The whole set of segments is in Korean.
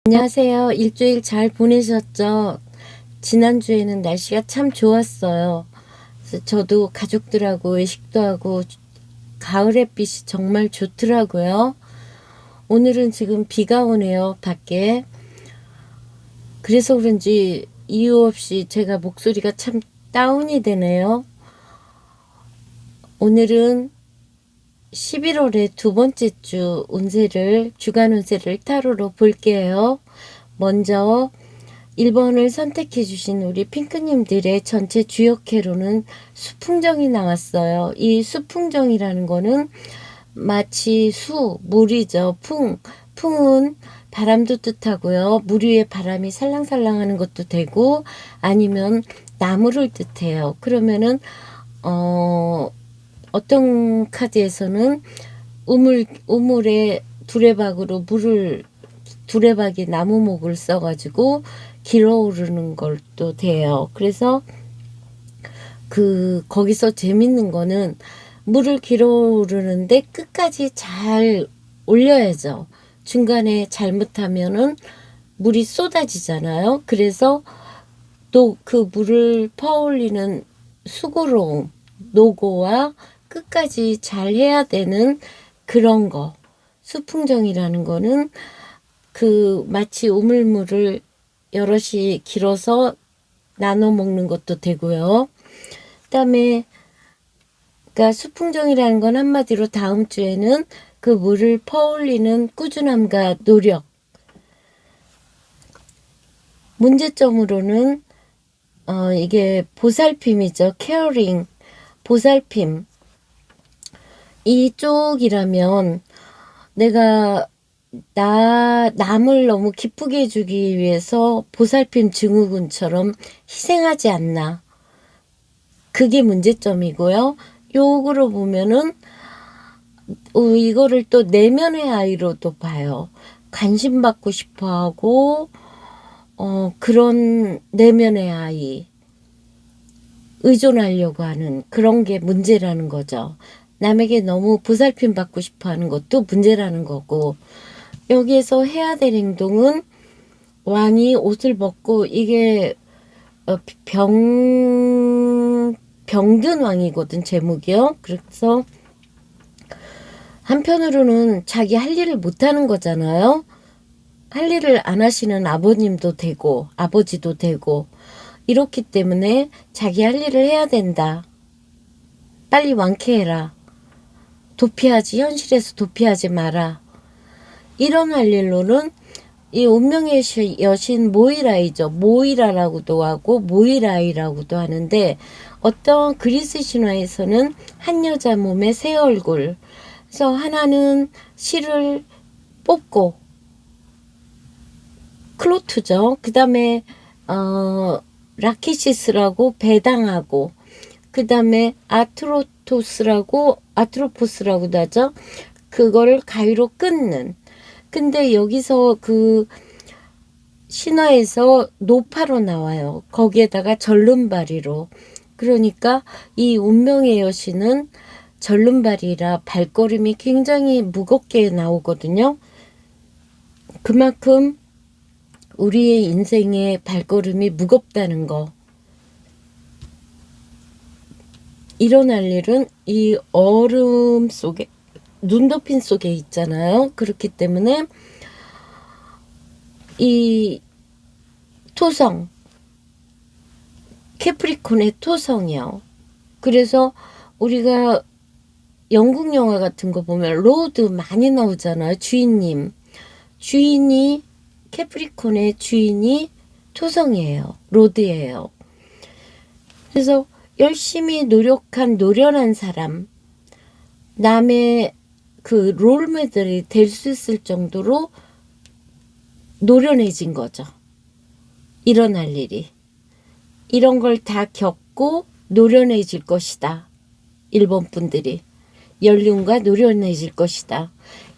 안녕하세요. 일주일 잘 보내셨죠? 지난주에는 날씨가 참 좋았어요. 그래서 저도 가족들하고 외식도 하고 가을 햇빛이 정말 좋더라고요. 오늘은 지금 비가 오네요, 밖에. 그래서 그런지 이유 없이 제가 목소리가 참 다운이 되네요. 오늘은 11월의 두 번째 주 운세를, 주간 운세를 타로로 볼게요. 먼저 1번을 선택해 주신 우리 핑크님들의 전체 주역회로는 수풍정이 나왔어요. 이 수풍정이라는 거는 마치 물이죠. 풍은 바람도 뜻하고요. 물 위에 바람이 살랑살랑하는 것도 되고, 아니면 나무를 뜻해요. 그러면은 어떤 카드에서는 우물에 두레박으로 두레박이 나무목을 써가지고 길어오르는 걸도 돼요. 그래서 거기서 재밌는 거는 물을 길어오르는데 끝까지 잘 올려야죠. 중간에 잘못하면은 물이 쏟아지잖아요. 그래서 또 그 물을 퍼올리는 수고로움, 노고와 끝까지 잘 해야 되는 그런 거. 수풍정이라는 거는 마치 우물물을 여럿이 길어서 나눠 먹는 것도 되고요. 그다음에 그러니까 수풍정이라는 건 한마디로 다음 주에는 그 물을 퍼올리는 꾸준함과 노력. 문제점으로는 이게 보살핌이죠. 케어링, 보살핌. 이쪽이라면 내가 남을 너무 기쁘게 해주기 위해서 보살핌 증후군처럼 희생하지 않나. 그게 문제점이고요. 요거로 보면은 이거를 또 내면의 아이로도 봐요. 관심 받고 싶어 하고 그런 내면의 아이, 의존하려고 하는 그런 게 문제라는 거죠. 남에게 너무 보살핌 받고 싶어 하는 것도 문제라는 거고, 여기에서 해야 될 행동은 왕이 옷을 벗고, 이게 병든 왕이거든, 제목이요. 그래서 한편으로는 자기 할 일을 못하는 거잖아요. 할 일을 안 하시는 아버님도 되고 아버지도 되고, 이렇기 때문에 자기 할 일을 해야 된다. 빨리 완쾌해라. 현실에서 도피하지 마라. 이런 할 일로는 이 운명의 여신 모이라이죠. 모이라라고도 하고 모이라이라고도 하는데, 어떤 그리스 신화에서는 한 여자 몸에 새 얼굴. 그래서 하나는 실을 뽑고, 클로트죠. 그 다음에 라키시스라고 배당하고, 그 다음에 아트로포스라고도 하죠. 그거를 가위로 끊는. 근데 여기서 신화에서 노파로 나와요. 거기에다가 절름발이로. 그러니까 이 운명의 여신은 절름발이라 발걸음이 굉장히 무겁게 나오거든요. 그만큼 우리의 인생의 발걸음이 무겁다는 거. 일어날 일은 이 얼음 속에, 눈덮인 속에 있잖아요. 그렇기 때문에 이 토성, 캐프리콘의 토성이요. 그래서 우리가 영국 영화 같은 거 보면 로드 많이 나오잖아요. 주인이 캐프리콘의 주인이 토성이에요. 로드예요. 그래서 열심히 노련한 사람, 남의 롤모델이 될 수 있을 정도로 노련해진 거죠. 일어날 일이. 이런 걸 다 겪고 노련해질 것이다. 일본 분들이. 연륜과 노련해질 것이다.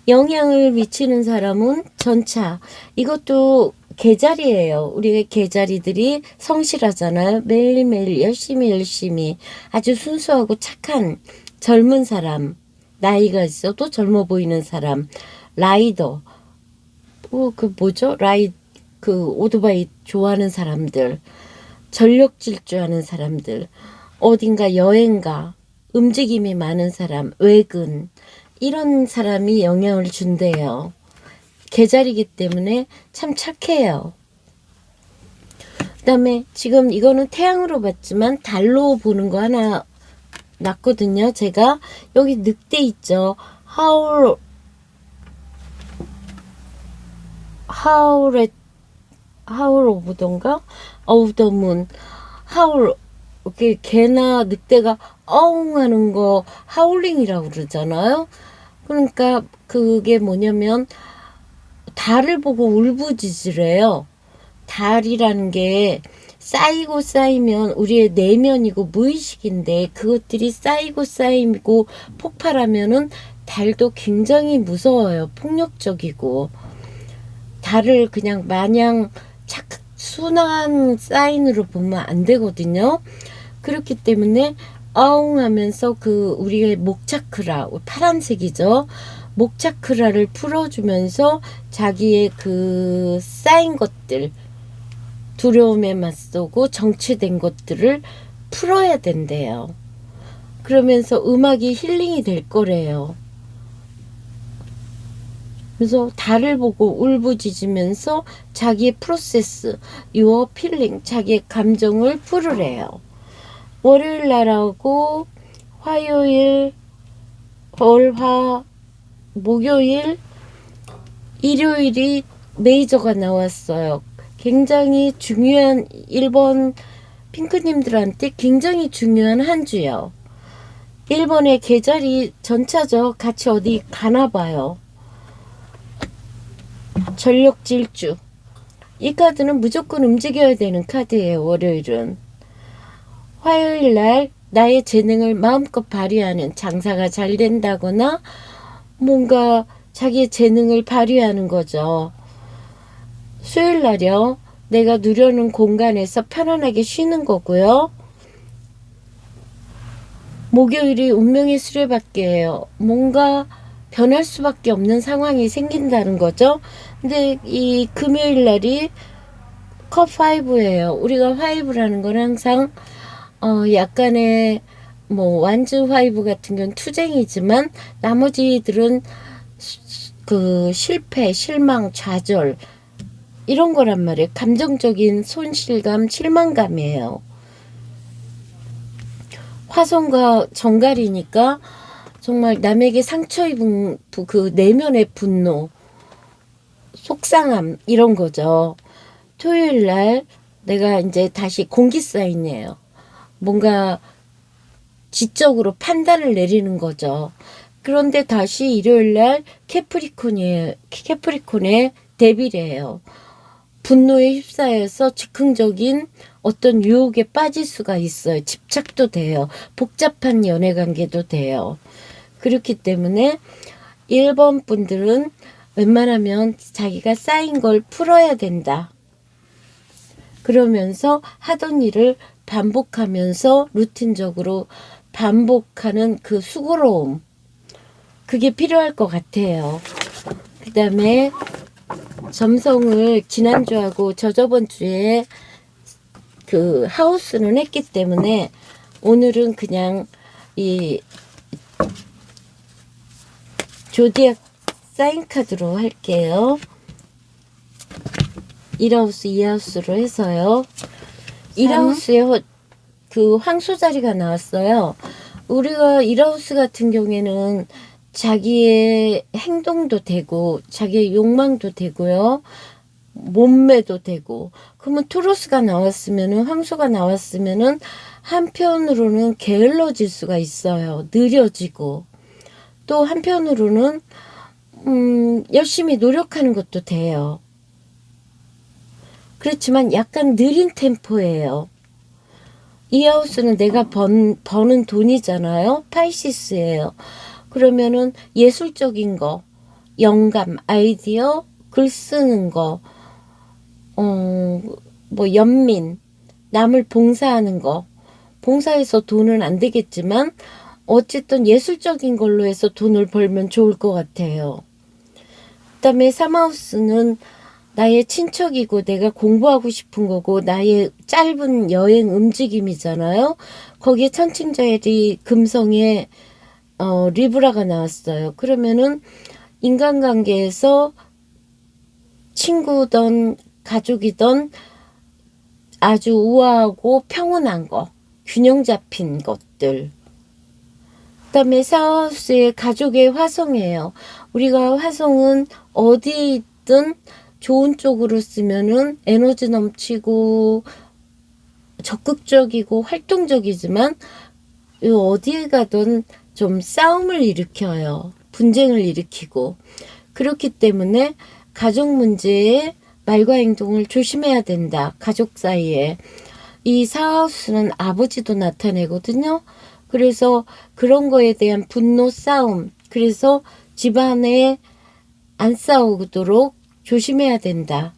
영향을 미치는 사람은 전차. 이것도 계자리예요. 우리의 계자리들이 성실하잖아요. 매일매일 열심히 아주 순수하고 착한 젊은 사람, 나이가 있어도 젊어 보이는 사람, 라이더. 뭐죠? 그 오토바이 좋아하는 사람들, 전력 질주하는 사람들, 어딘가 여행가, 움직임이 많은 사람, 외근, 이런 사람이 영향을 준대요. 계절이기 때문에 참 착해요. 그 다음에 지금 이거는 태양으로 봤지만 달로 보는 거 하나 났거든요. 제가 여기 늑대 있죠. 하울 오브 던가? 오브 더 문. 하울, 이렇게 개나 늑대가 어웅 하는 거 하울링이라고 그러잖아요. 그러니까 그게 뭐냐면 달을 보고 울부짖으래요. 달이라는 게 쌓이고 쌓이면 우리의 내면이고 무의식인데 그것들이 쌓이고 쌓이고 폭발하면은 달도 굉장히 무서워요. 폭력적이고. 달을 그냥 마냥 순한 사인으로 보면 안 되거든요. 그렇기 때문에 아웅 하면서 그 우리의 목차크라, 파란색이죠. 목차크라를 풀어주면서 자기의 그 쌓인 것들, 두려움에 맞서고 정체된 것들을 풀어야 된대요. 그러면서 음악이 힐링이 될 거래요. 그래서 달을 보고 울부짖으면서 자기의 프로세스, 유어 필링, 자기의 감정을 풀으래요. 월요일 날하고 화요일, 월화, 목요일, 일요일이 메이저가 나왔어요. 굉장히 중요한 1번 핑크님들한테 굉장히 중요한 한 주요. 1번의 계절이 전차죠. 같이 어디 가나봐요. 전력 질주. 이 카드는 무조건 움직여야 되는 카드예요. 월요일은. 화요일 날 나의 재능을 마음껏 발휘하는, 장사가 잘 된다거나 뭔가 자기의 재능을 발휘하는 거죠. 수요일 날이요. 내가 누려는 공간에서 편안하게 쉬는 거고요. 목요일이 운명의 수레바퀴예요. 뭔가 변할 수밖에 없는 상황이 생긴다는 거죠. 근데 이 금요일 날이 컵 5예요. 우리가 5라는 건 항상 약간의 뭐 완즈 5 같은 건 투쟁이지만 나머지들은 그 실패, 실망, 좌절 이런 거란 말이에요. 감정적인 손실감, 실망감이에요. 화성과 정갈이니까 정말 남에게 상처 입은 그 내면의 분노, 속상함 이런 거죠. 토요일 날 내가 이제 다시 공기 사인이에요. 뭔가 지적으로 판단을 내리는 거죠. 그런데 다시 일요일 날 캐프리콘의 데빌이에요. 분노에 휩싸여서 즉흥적인 어떤 유혹에 빠질 수가 있어요. 집착도 돼요. 복잡한 연애관계도 돼요. 그렇기 때문에 1번 분들은 웬만하면 자기가 쌓인 걸 풀어야 된다. 그러면서 하던 일을 반복하면서 루틴적으로 반복하는 그 수고로움, 그게 필요할 것 같아요. 그 다음에 점성을 지난주하고 저저번 주에 그 하우스는 했기 때문에 오늘은 그냥 이 조디악 사인 카드로 할게요. 1하우스, 2하우스로 해서요. 1하우스에 그 황소 자리가 나왔어요. 우리가 1하우스 같은 경우에는 자기의 행동도 되고 자기의 욕망도 되고요. 몸매도 되고. 그러면 토로스가 나왔으면은, 황소가 나왔으면은 한편으로는 게을러질 수가 있어요. 느려지고. 또 한편으로는 열심히 노력하는 것도 돼요. 그렇지만 약간 느린 템포예요. 이 하우스는 내가 버는 돈이잖아요. 파이시스예요. 그러면은 예술적인 거, 영감, 아이디어, 글 쓰는 거, 뭐 연민, 남을 봉사하는 거. 봉사해서 돈은 안 되겠지만 어쨌든 예술적인 걸로 해서 돈을 벌면 좋을 것 같아요. 그 다음에 3하우스는 나의 친척이고 내가 공부하고 싶은 거고 나의 짧은 여행 움직임이잖아요. 거기에 천칭자일이 금성에 리브라가 나왔어요. 그러면은 인간관계에서 친구든 가족이든 아주 우아하고 평온한 거, 균형 잡힌 것들. 그다음에 사하우스의 가족의 화성이에요. 우리가 화성은 어디에 있든 좋은 쪽으로 쓰면은 에너지 넘치고 적극적이고 활동적이지만 어디에 가든 좀 싸움을 일으켜요. 분쟁을 일으키고. 그렇기 때문에 가족 문제에 말과 행동을 조심해야 된다. 가족 사이에. 이 사하우스는 아버지도 나타내거든요. 그래서 그런 거에 대한 분노 싸움. 그래서 집안에 안 싸우도록 조심해야 된다.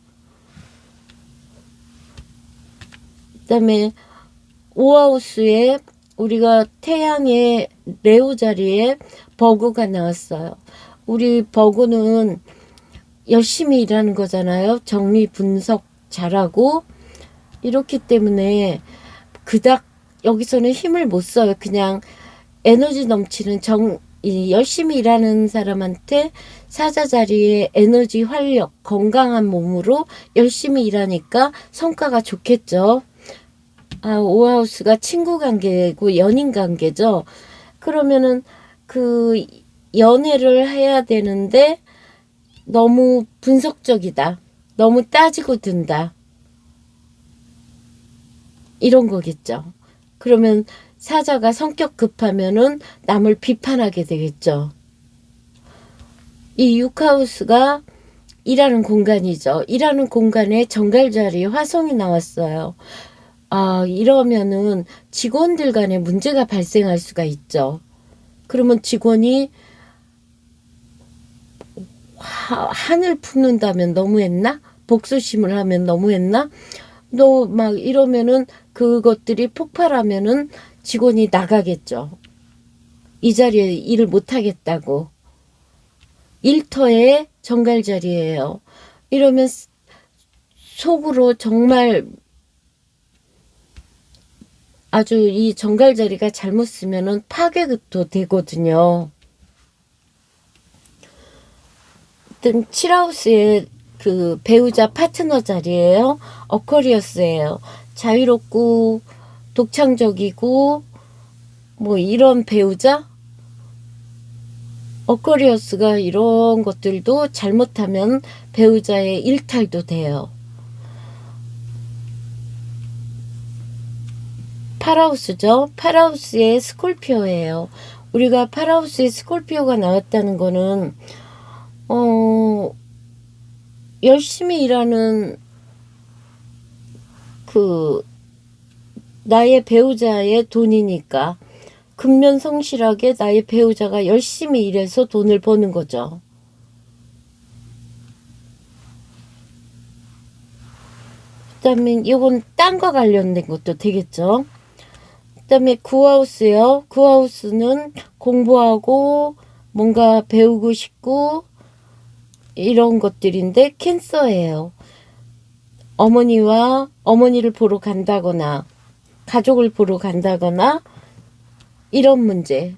그다음에 오하우스에 우리가 태양의 레오 자리에 버그가 나왔어요. 우리 버그는 열심히 일하는 거잖아요. 정리 분석 잘하고. 이렇기 때문에 그닥 여기서는 힘을 못 써요. 그냥 에너지 넘치는 열심히 일하는 사람한테 사자 자리에 에너지, 활력, 건강한 몸으로 열심히 일하니까 성과가 좋겠죠. 오하우스가 친구 관계고 연인 관계죠. 그러면은 그 연애를 해야 되는데 너무 분석적이다. 너무 따지고 든다. 이런 거겠죠. 그러면 사자가 성격 급하면은 남을 비판하게 되겠죠. 이 육하우스가 일하는 공간이죠. 일하는 공간에 정갈자리 화성이 나왔어요. 이러면은 직원들 간에 문제가 발생할 수가 있죠. 그러면 직원이 한을 품는다면 너무했나? 복수심을 하면 너무했나? 너 막 이러면은 그것들이 폭발하면은 직원이 나가겠죠. 이 자리에 일을 못하겠다고. 일터의 정갈 자리예요. 이러면 속으로 정말 아주 이 정갈 자리가 잘못 쓰면은 파괴도 되거든요. 7하우스의 그 배우자 파트너 자리예요. 어쿼리어스예요. 자유롭고 독창적이고 뭐 이런 배우자. 어쿼리어스가 이런 것들도 잘못하면 배우자의 일탈도 돼요. 8하우스죠. 8하우스의 스콜피오예요. 우리가 8하우스의 스콜피오가 나왔다는 거는 열심히 일하는 나의 배우자의 돈이니까 근면성실하게 나의 배우자가 열심히 일해서 돈을 버는 거죠. 그 다음에 이건 땅과 관련된 것도 되겠죠. 그 다음에 9하우스요. 9하우스는 공부하고 뭔가 배우고 싶고 이런 것들인데 캔서예요. 어머니를 보러 간다거나 가족을 보러 간다거나 이런 문제.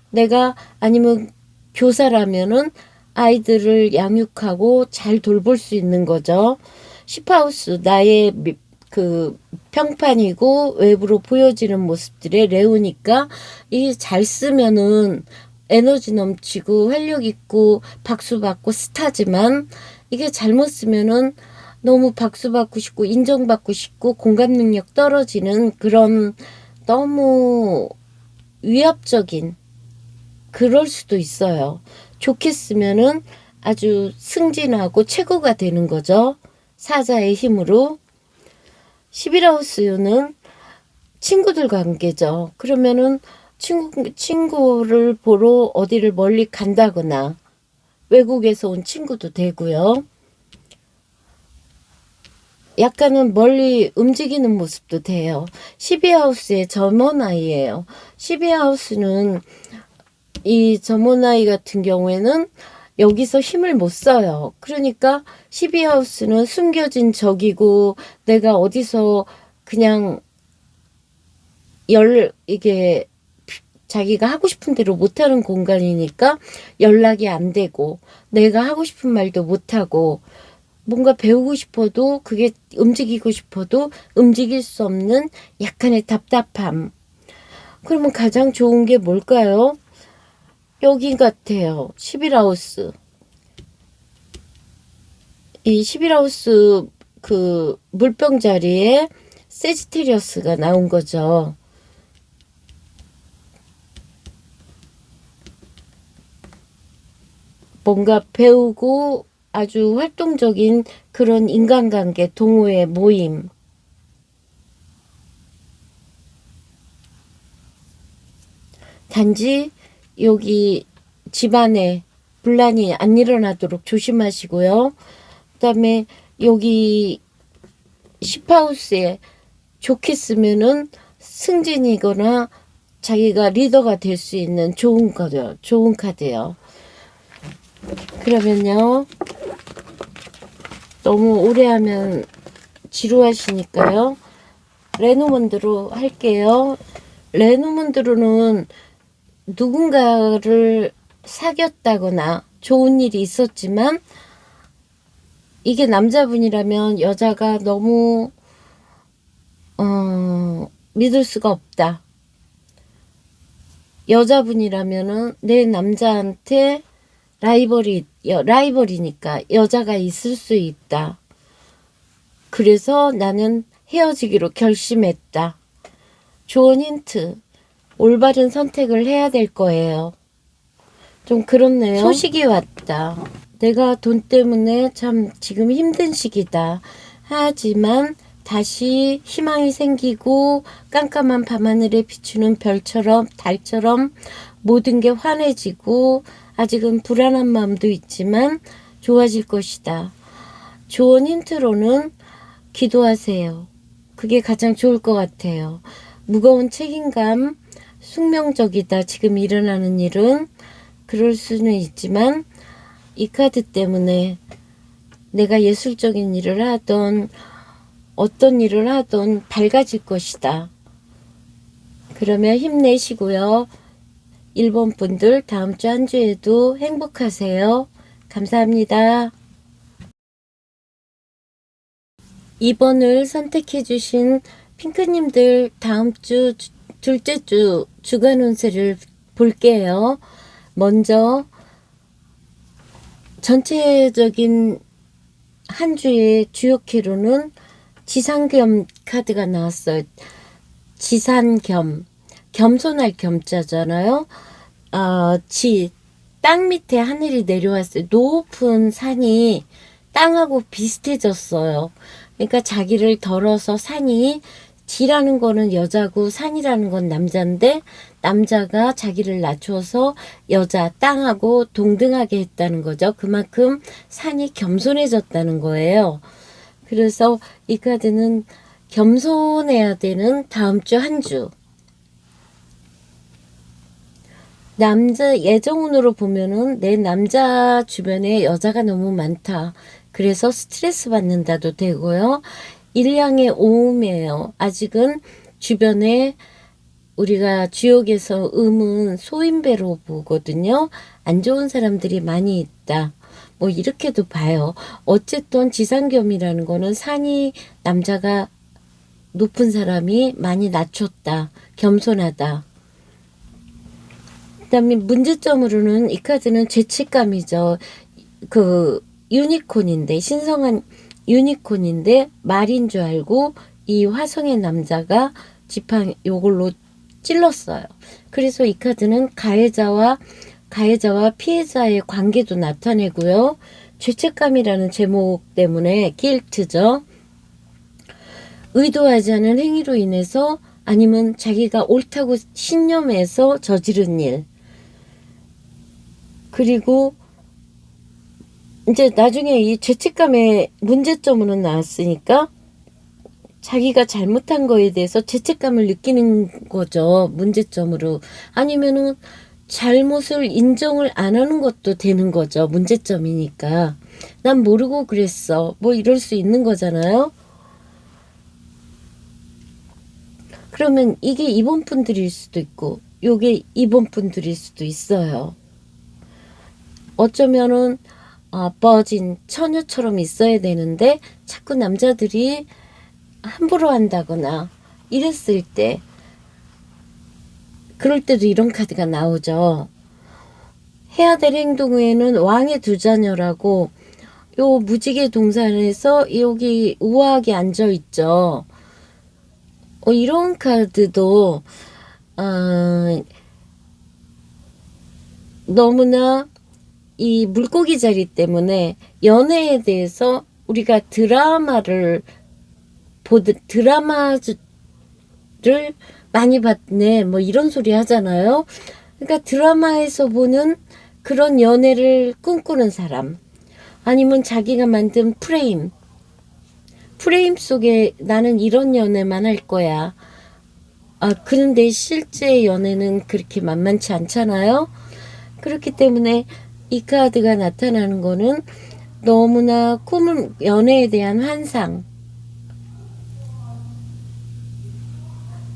내가 아니면 교사라면은 아이들을 양육하고 잘 돌볼 수 있는 거죠. 10하우스 나의 그 평판이고 외부로 보여지는 모습들의 레오니까 이 잘 쓰면은 에너지 넘치고 활력 있고 박수 받고 스타지만 이게 잘못 쓰면은 너무 박수 받고 싶고 인정받고 싶고 공감 능력 떨어지는 그런 너무 위압적인 그럴 수도 있어요. 좋게 쓰면은 아주 승진하고 최고가 되는 거죠. 사자의 힘으로. 11하우스는 친구들 관계죠. 그러면은 친구를 보러 어디를 멀리 간다거나 외국에서 온 친구도 되고요. 약간은 멀리 움직이는 모습도 돼요. 12하우스의 점원아이예요. 12하우스는 이 점원아이 같은 경우에는 여기서 힘을 못 써요. 그러니까 12하우스는 숨겨진 적이고 내가 어디서 그냥 이게 자기가 하고 싶은 대로 못하는 공간이니까 연락이 안 되고 내가 하고 싶은 말도 못하고 뭔가 배우고 싶어도 그게 움직이고 싶어도 움직일 수 없는 약간의 답답함. 그러면 가장 좋은 게 뭘까요? 여기 같아요. 11하우스. 이 11하우스 그 물병 자리에 세지테리어스가 나온 거죠. 뭔가 배우고 아주 활동적인 그런 인간관계, 동호회, 모임. 단지 여기 집안에 분란이 안 일어나도록 조심하시고요. 그 다음에 여기 10하우스에 좋게 쓰면은 승진이거나 자기가 리더가 될 수 있는 좋은 거죠. 좋은 카드요. 그러면요. 너무 오래 하면 지루하시니까요. 레노먼드로 할게요. 레노먼드로는 누군가를 사귀었다거나 좋은 일이 있었지만 이게 남자분이라면 여자가 너무 믿을 수가 없다. 여자분이라면은 내 남자한테 라이벌이니까 여자가 있을 수 있다. 그래서 나는 헤어지기로 결심했다. 좋은 힌트. 올바른 선택을 해야 될 거예요. 좀 그렇네요. 소식이 왔다. 내가 돈 때문에 참 지금 힘든 시기다. 하지만 다시 희망이 생기고 깜깜한 밤하늘에 비추는 별처럼 달처럼 모든 게 환해지고 아직은 불안한 마음도 있지만 좋아질 것이다. 좋은 힌트로는 기도하세요. 그게 가장 좋을 것 같아요. 무거운 책임감, 숙명적이다. 지금 일어나는 일은 그럴 수는 있지만 이 카드 때문에 내가 예술적인 일을 하던 어떤 일을 하던 밝아질 것이다. 그러면 힘내시고요. 1번 분들 다음 주 한 주에도 행복하세요. 감사합니다. 2번을 선택해 주신 핑크님들 다음 주 둘째 주 주간 운세를 볼게요. 먼저 전체적인 한 주의 주요 키로는 지상겸 카드가 나왔어요. 지산겸, 겸손할 겸자잖아요. 땅 밑에 하늘이 내려왔어요. 높은 산이 땅하고 비슷해졌어요. 그러니까 자기를 덜어서 산이 지라는 거는 여자고 산이라는 건 남자인데 남자가 자기를 낮춰서 여자 땅하고 동등하게 했다는 거죠. 그만큼 산이 겸손해졌다는 거예요. 그래서 이 카드는 겸손해야 되는 다음 주 한 주. 남자 예정운으로 보면은 내 남자 주변에 여자가 너무 많다. 그래서 스트레스 받는다도 되고요. 일량의 오음이에요. 아직은 주변에 우리가 주역에서 음은 소인배로 보거든요. 안 좋은 사람들이 많이 있다. 뭐 이렇게도 봐요. 어쨌든 지상겸이라는 거는 산이 남자가 높은 사람이 많이 낮췄다. 겸손하다. 그다음에 문제점으로는 이 카드는 죄책감이죠. 그 유니콘인데 신성한 유니콘인데 말인 줄 알고 이 화성의 남자가 지팡이 요걸로 찔렀어요. 그래서 이 카드는 가해자와 피해자의 관계도 나타내고요. 죄책감이라는 제목 때문에 길트죠. 의도하지 않은 행위로 인해서 아니면 자기가 옳다고 신념해서 저지른 일. 그리고 이제 나중에 이 죄책감의 문제점으로 나왔으니까 자기가 잘못한 거에 대해서 죄책감을 느끼는 거죠. 문제점으로. 아니면은 잘못을 인정을 안 하는 것도 되는 거죠. 문제점이니까. 난 모르고 그랬어. 뭐 이럴 수 있는 거잖아요. 그러면 이게 이번 분들일 수도 있고 요게 이번 분들일 수도 있어요. 어쩌면은 뻗진 처녀처럼 있어야 되는데 자꾸 남자들이 함부로 한다거나 이랬을 때, 그럴 때도 이런 카드가 나오죠. 해야 될 행동 후에는 왕의 두 자녀라고, 요 무지개 동산에서 여기 우아하게 앉아 있죠. 이런 카드도 너무나 이 물고기 자리 때문에 연애에 대해서 우리가 드라마를 많이 봤네 뭐 이런 소리 하잖아요. 그러니까 드라마에서 보는 그런 연애를 꿈꾸는 사람, 아니면 자기가 만든 프레임 속에 나는 이런 연애만 할 거야. 그런데 실제 연애는 그렇게 만만치 않잖아요. 그렇기 때문에 이 카드가 나타나는 거는 너무나 연애에 대한 환상.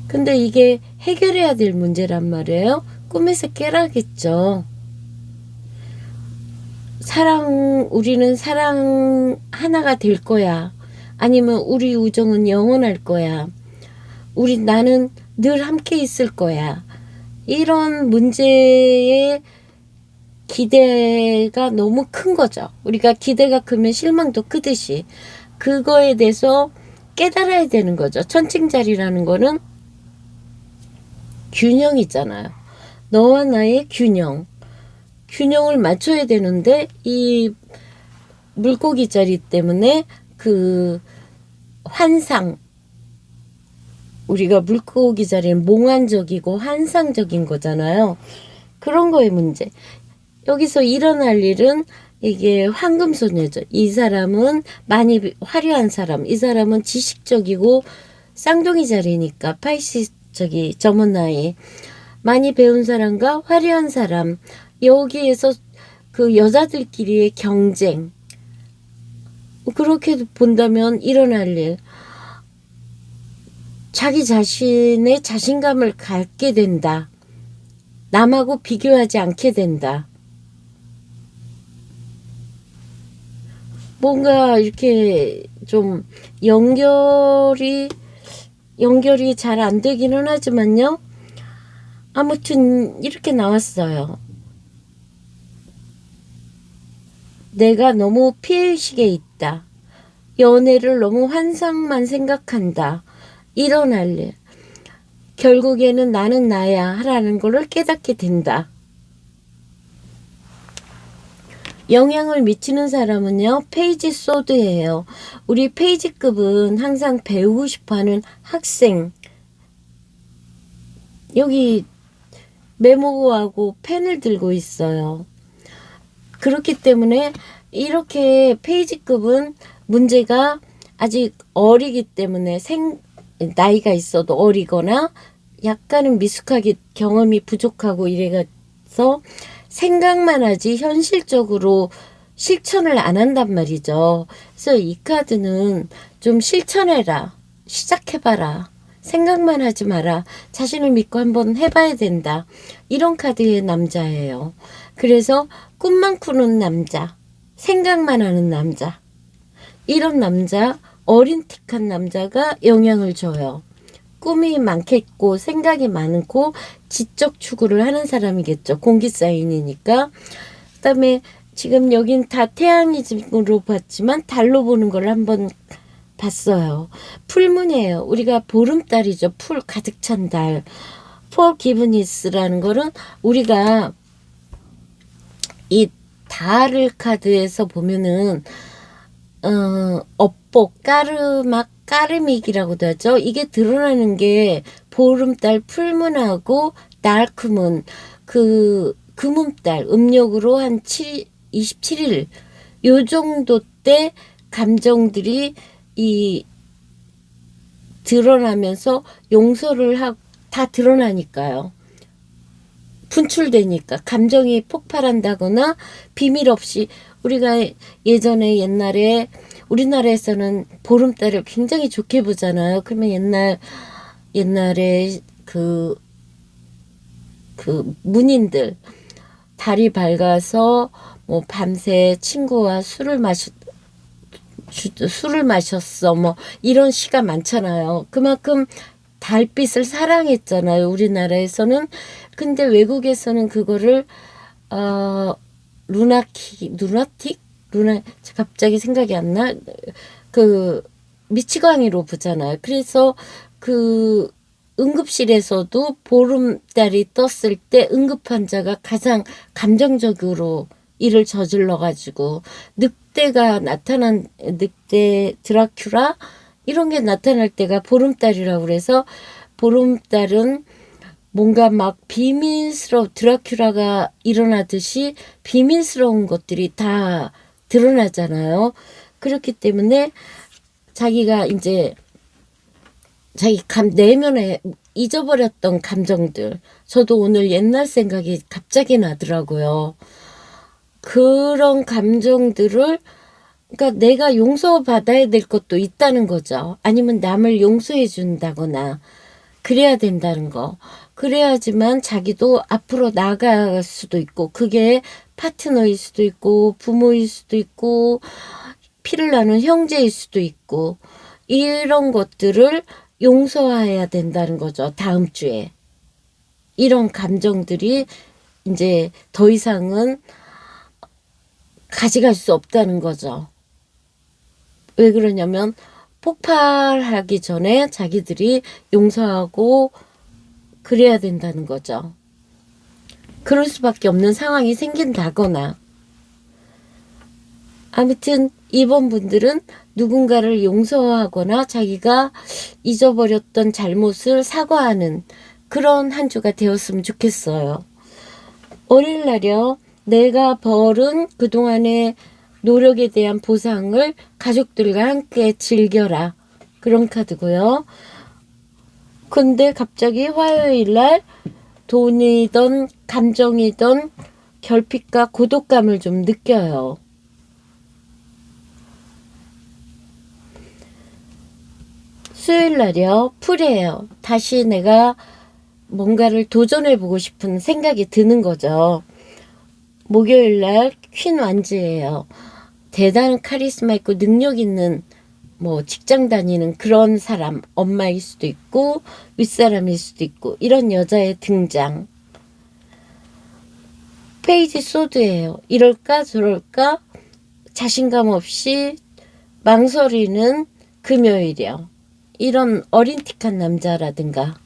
근데 이게 해결해야 될 문제란 말이에요. 꿈에서 깨라겠죠. 우리는 사랑 하나가 될 거야. 아니면 우리 우정은 영원할 거야. 나는 늘 함께 있을 거야. 이런 문제에 기대가 너무 큰 거죠. 우리가 기대가 크면 실망도 크듯이 그거에 대해서 깨달아야 되는 거죠. 천칭자리라는 거는 균형이잖아요. 너와 나의 균형을 맞춰야 되는데 이 물고기 자리 때문에 그 환상, 우리가 물고기 자리는 몽환적이고 환상적인 거잖아요. 그런 거의 문제. 여기서 일어날 일은 이게 황금소녀죠. 이 사람은 많이 화려한 사람, 이 사람은 지식적이고 쌍둥이 자리니까 저먼 나이 많이 배운 사람과 화려한 사람, 여기에서 그 여자들끼리의 경쟁, 그렇게 본다면 일어날 일, 자기 자신의 자신감을 갖게 된다. 남하고 비교하지 않게 된다. 뭔가 이렇게 좀 연결이 잘 안 되기는 하지만요. 아무튼 이렇게 나왔어요. 내가 너무 피해의식에 있다. 연애를 너무 환상만 생각한다. 일어날 일. 결국에는 나는 나야 라는 것을 깨닫게 된다. 영향을 미치는 사람은요, 페이지 소드예요. 우리 페이지급은 항상 배우고 싶어하는 학생. 여기 메모하고 펜을 들고 있어요. 그렇기 때문에 이렇게 페이지급은 문제가 아직 어리기 때문에 나이가 있어도 어리거나 약간은 미숙하게 경험이 부족하고 이래서 생각만 하지 현실적으로 실천을 안 한단 말이죠. 그래서 이 카드는 좀 실천해라. 시작해봐라. 생각만 하지 마라. 자신을 믿고 한번 해봐야 된다. 이런 카드의 남자예요. 그래서 꿈만 꾸는 남자, 생각만 하는 남자, 이런 남자, 어린틱한 남자가 영향을 줘요. 꿈이 많겠고 생각이 많고 지적 추구를 하는 사람이겠죠. 공기 사인이니까. 그다음에 지금 여긴 다 태양이즘으로 봤지만 달로 보는 걸 한번 봤어요. 풀문이에요. 우리가 보름달이죠. 풀 가득 찬 달. Forgiveness라는 거는 우리가 이 달을 카드에서 보면은 업복, 까르믹이라고도 하죠. 이게 드러나는 게 보름달 풀문하고 달크문, 금음달, 음력으로 한 27일 요 정도 때 감정들이 드러나면서 용서를 다 드러나니까요. 분출되니까 감정이 폭발한다거나 비밀 없이 우리가 예전에 옛날에 우리나라에서는 보름달을 굉장히 좋게 보잖아요. 그러면 옛날에 그 문인들 달이 밝아서 뭐 밤새 친구와 술을 마셨어 뭐 이런 시가 많잖아요. 그만큼 달빛을 사랑했잖아요. 우리나라에서는. 근데 외국에서는 그거를 갑자기 생각이 안 나. 그 미치광이로 보잖아요. 그래서 그 응급실에서도 보름달이 떴을 때 응급 환자가 가장 감정적으로 일을 저질러 가지고 늑대 드라큘라 이런 게 나타날 때가 보름달이라고 그래서 보름달은 뭔가 막 드라큘라가 일어나듯이 비밀스러운 것들이 다 드러나잖아요. 그렇기 때문에 자기가 이제 자기 내면에 잊어버렸던 감정들. 저도 오늘 옛날 생각이 갑자기 나더라고요. 그런 감정들을 그러니까 내가 용서받아야 될 것도 있다는 거죠. 아니면 남을 용서해 준다거나 그래야 된다는 거. 그래야지만 자기도 앞으로 나아갈 수도 있고 그게 파트너일 수도 있고 부모일 수도 있고 피를 나눈 형제일 수도 있고 이런 것들을 용서해야 된다는 거죠. 다음 주에. 이런 감정들이 이제 더 이상은 가져갈 수 없다는 거죠. 왜 그러냐면 폭발하기 전에 자기들이 용서하고 그래야 된다는 거죠. 그럴 수밖에 없는 상황이 생긴다거나 아무튼 이번 분들은 누군가를 용서하거나 자기가 잊어버렸던 잘못을 사과하는 그런 한 주가 되었으면 좋겠어요. 어린날이요. 내가 벌은 그동안의 노력에 대한 보상을 가족들과 함께 즐겨라. 그런 카드고요. 근데 갑자기 화요일날 돈이든 감정이든 결핍과 고독감을 좀 느껴요. 수요일날이요. 풀이에요. 다시 내가 뭔가를 도전해보고 싶은 생각이 드는 거죠. 목요일날 퀸 완즈예요. 대단한 카리스마 있고 능력 있는 뭐 직장 다니는 그런 사람, 엄마일 수도 있고 윗사람일 수도 있고 이런 여자의 등장. 페이지 소드예요. 이럴까 저럴까 자신감 없이 망설이는 금요일이요. 이런 어린틱한 남자라든가.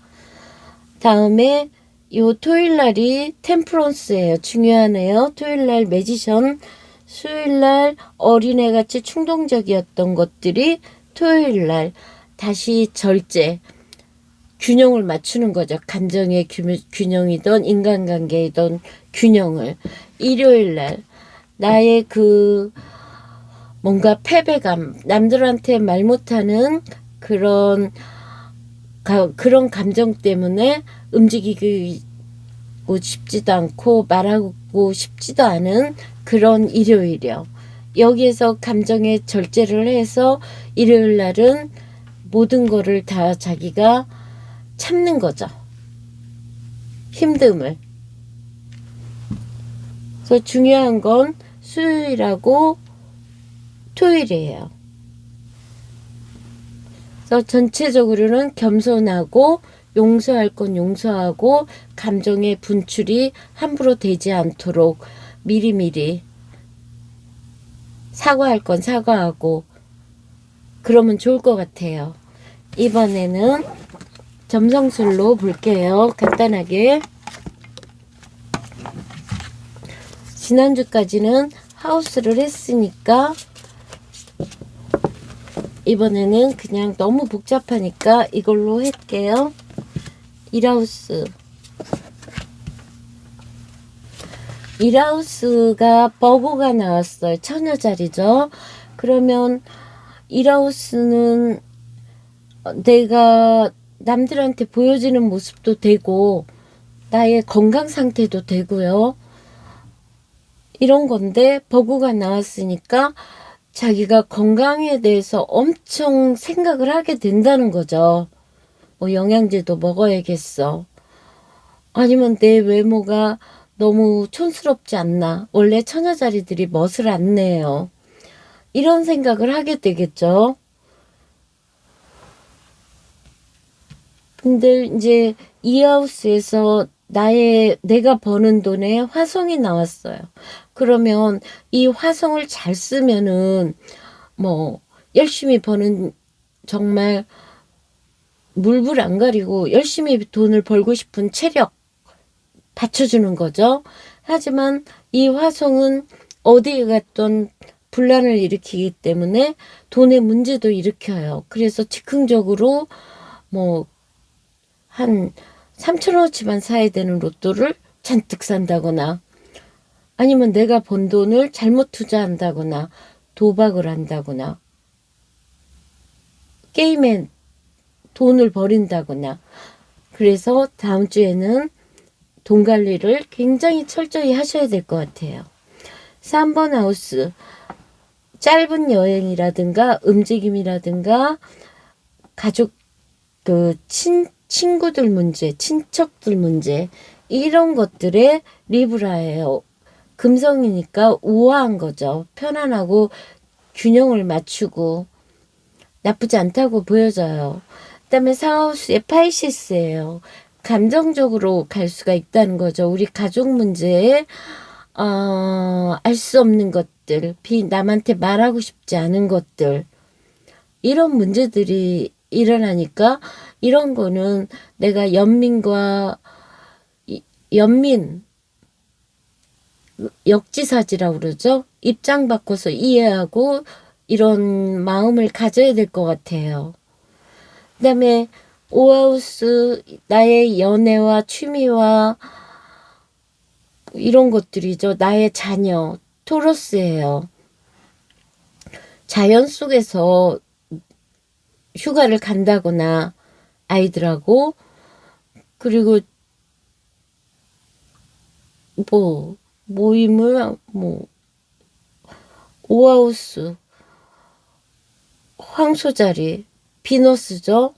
다음에 요 토요일날이 템프런스예요. 중요하네요. 토요일날 매지션, 수요일날 어린애같이 충동적이었던 것들이 토요일날 다시 절제, 균형을 맞추는 거죠. 감정의 균형이든 인간관계이든 균형을. 일요일날 나의 그 뭔가 패배감, 남들한테 말 못하는 그런 감정 때문에 움직이고 싶지도 않고 말하고 싶지도 않은 그런 일요일이요. 여기에서 감정의 절제를 해서 일요일 날은 모든 거를 다 자기가 참는 거죠. 힘듦을. 그래서 중요한 건 수요일하고 토요일이에요. 그래서 전체적으로는 겸손하고 용서할 건 용서하고 감정의 분출이 함부로 되지 않도록 미리미리 사과할 건 사과하고 그러면 좋을 것 같아요. 이번에는 점성술로 볼게요. 간단하게. 지난주까지는 하우스를 했으니까 이번에는 그냥 너무 복잡하니까 이걸로 할게요. 1하우스. 1하우스가 버거가 나왔어요. 처녀자리죠. 그러면 1하우스는 내가 남들한테 보여지는 모습도 되고 나의 건강 상태도 되고요. 이런 건데 버구가 나왔으니까 자기가 건강에 대해서 엄청 생각을 하게 된다는 거죠. 뭐 영양제도 먹어야겠어. 아니면 내 외모가 너무 촌스럽지 않나. 원래 처녀자리들이 멋을 안 내요. 이런 생각을 하게 되겠죠. 근데 이제 이 하우스에서 내가 버는 돈에 화성이 나왔어요. 그러면 이 화성을 잘 쓰면은 뭐 열심히 버는, 정말 물불 안 가리고 열심히 돈을 벌고 싶은 체력 받쳐주는 거죠. 하지만 이 화성은 어디에 갔던 분란을 일으키기 때문에 돈의 문제도 일으켜요. 그래서 즉흥적으로 뭐 한 3,000원어치만 사야 되는 로또를 잔뜩 산다거나, 아니면 내가 번 돈을 잘못 투자한다거나 도박을 한다거나 게임에 돈을 버린다거나. 그래서 다음 주에는 돈 관리를 굉장히 철저히 하셔야 될 것 같아요. 3번 하우스, 짧은 여행이라든가 움직임이라든가 가족, 친구들 문제, 친척들 문제, 이런 것들의 리브라예요. 금성이니까 우아한 거죠. 편안하고 균형을 맞추고 나쁘지 않다고 보여져요. 그다음에 사하우스의 파이시스예요. 감정적으로 갈 수가 있다는 거죠. 우리 가족 문제에 알 수 없는 것들, 남한테 말하고 싶지 않은 것들, 이런 문제들이 일어나니까, 이런 거는 내가 연민과 연민, 역지사지라고 그러죠. 입장 바꿔서 이해하고 이런 마음을 가져야 될 것 같아요. 그 다음에 오하우스, 나의 연애와 취미와 이런 것들이죠. 나의 자녀, 토러스예요. 자연 속에서 휴가를 간다거나 아이들하고, 그리고 뭐 모임을 오하우스, 황소자리, 비너스죠.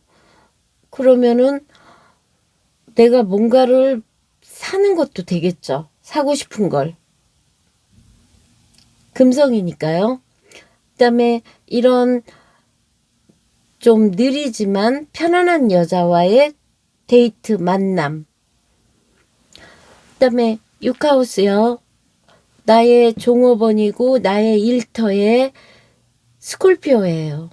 그러면은 내가 뭔가를 사는 것도 되겠죠. 사고 싶은 걸. 금성이니까요. 그다음에 이런 좀 느리지만 편안한 여자와의 데이트, 만남. 그다음에 6하우스요. 나의 종업원이고 나의 일터의 스콜피오예요.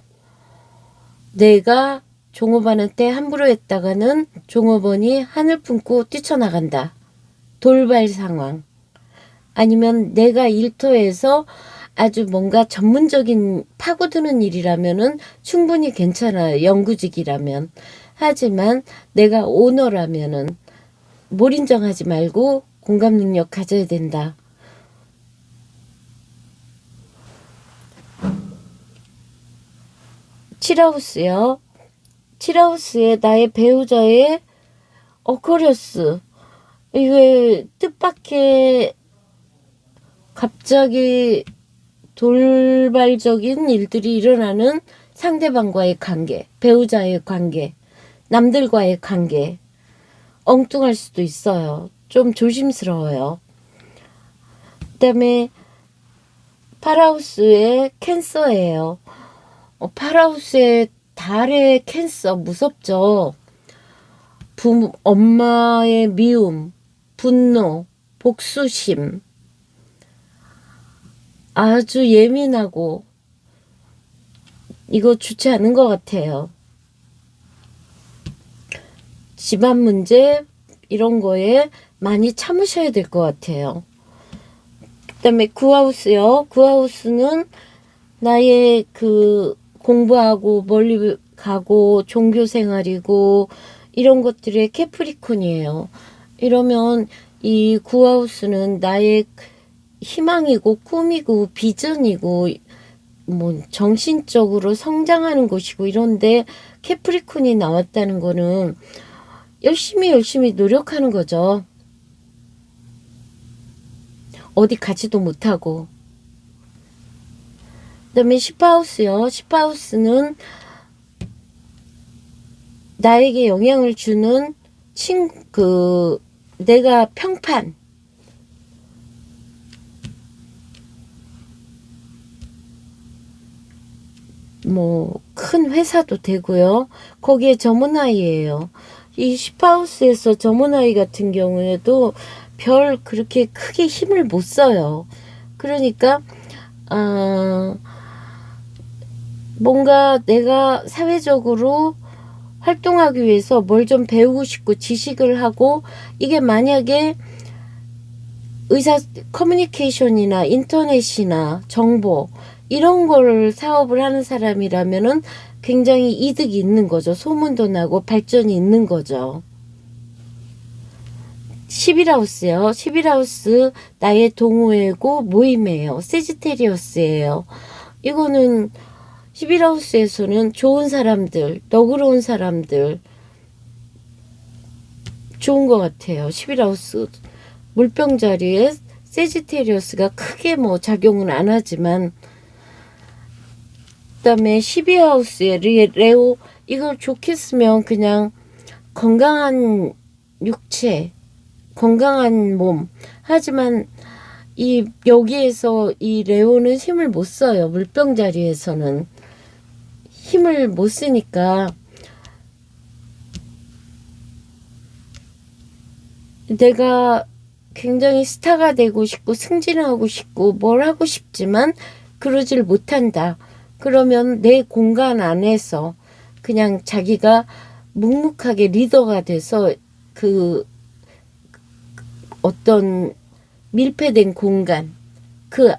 내가 종업원한테 함부로 했다가는 종업원이 하늘 품고 뛰쳐나간다. 돌발 상황. 아니면 내가 일터에서 아주 뭔가 전문적인 파고드는 일이라면은 충분히 괜찮아요. 영구직이라면. 하지만 내가 오너라면은 몰인정하지 말고 공감 능력 가져야 된다. 칠하우스요. 칠하우스에 나의 배우자의 어커리어스. 이게 뜻밖의 갑자기 돌발적인 일들이 일어나는 상대방과의 관계, 배우자의 관계, 남들과의 관계. 엉뚱할 수도 있어요. 좀 조심스러워요. 그다음에 8하우스의 캔서예요. 8하우스의 달의 캔서 무섭죠. 엄마의 미움, 분노, 복수심, 아주 예민하고, 이거 좋지 않은 것 같아요. 집안 문제 이런 거에 많이 참으셔야 될 것 같아요. 그다음에 9하우스요. 9하우스는 나의 공부하고 멀리 가고 종교 생활이고 이런 것들의 캐프리콘이에요. 이러면 이 9하우스는 나의 희망이고 꿈이고 비전이고 뭐 정신적으로 성장하는 곳이고, 이런데 캐프리콘이 나왔다는 거는 열심히 노력하는 거죠. 어디 가지도 못하고. 그 다음에 10하우스요. 10하우스는 나에게 영향을 주는 내가 평판, 큰 회사도 되고요. 거기에 저문아이예요. 이 10하우스에서 저문아이 같은 경우에도 별 그렇게 크게 힘을 못 써요. 그러니까 뭔가 내가 사회적으로 활동하기 위해서 뭘 좀 배우고 싶고 지식을 하고, 이게 만약에 커뮤니케이션이나 인터넷이나 정보 이런 걸 사업을 하는 사람이라면은 굉장히 이득이 있는 거죠. 소문도 나고 발전이 있는 거죠. 11하우스요. 11하우스 나의 동호회고 모임이에요. 세지테리어스예요. 이거는 11하우스에서는 좋은 사람들, 너그러운 사람들 좋은 것 같아요. 11하우스 물병 자리에 세지테리어스가 크게 작용은 안 하지만, 그 다음에 12하우스에 레오, 이걸 좋게 쓰면 그냥 건강한 육체, 건강한 몸. 하지만 여기에서 이 레오는 힘을 못 써요. 물병 자리에서는 힘을 못 쓰니까 내가 굉장히 스타가 되고 싶고 승진하고 싶고 뭘 하고 싶지만 그러질 못한다. 그러면 내 공간 안에서 그냥 자기가 묵묵하게 리더가 돼서 어떤 밀폐된 공간,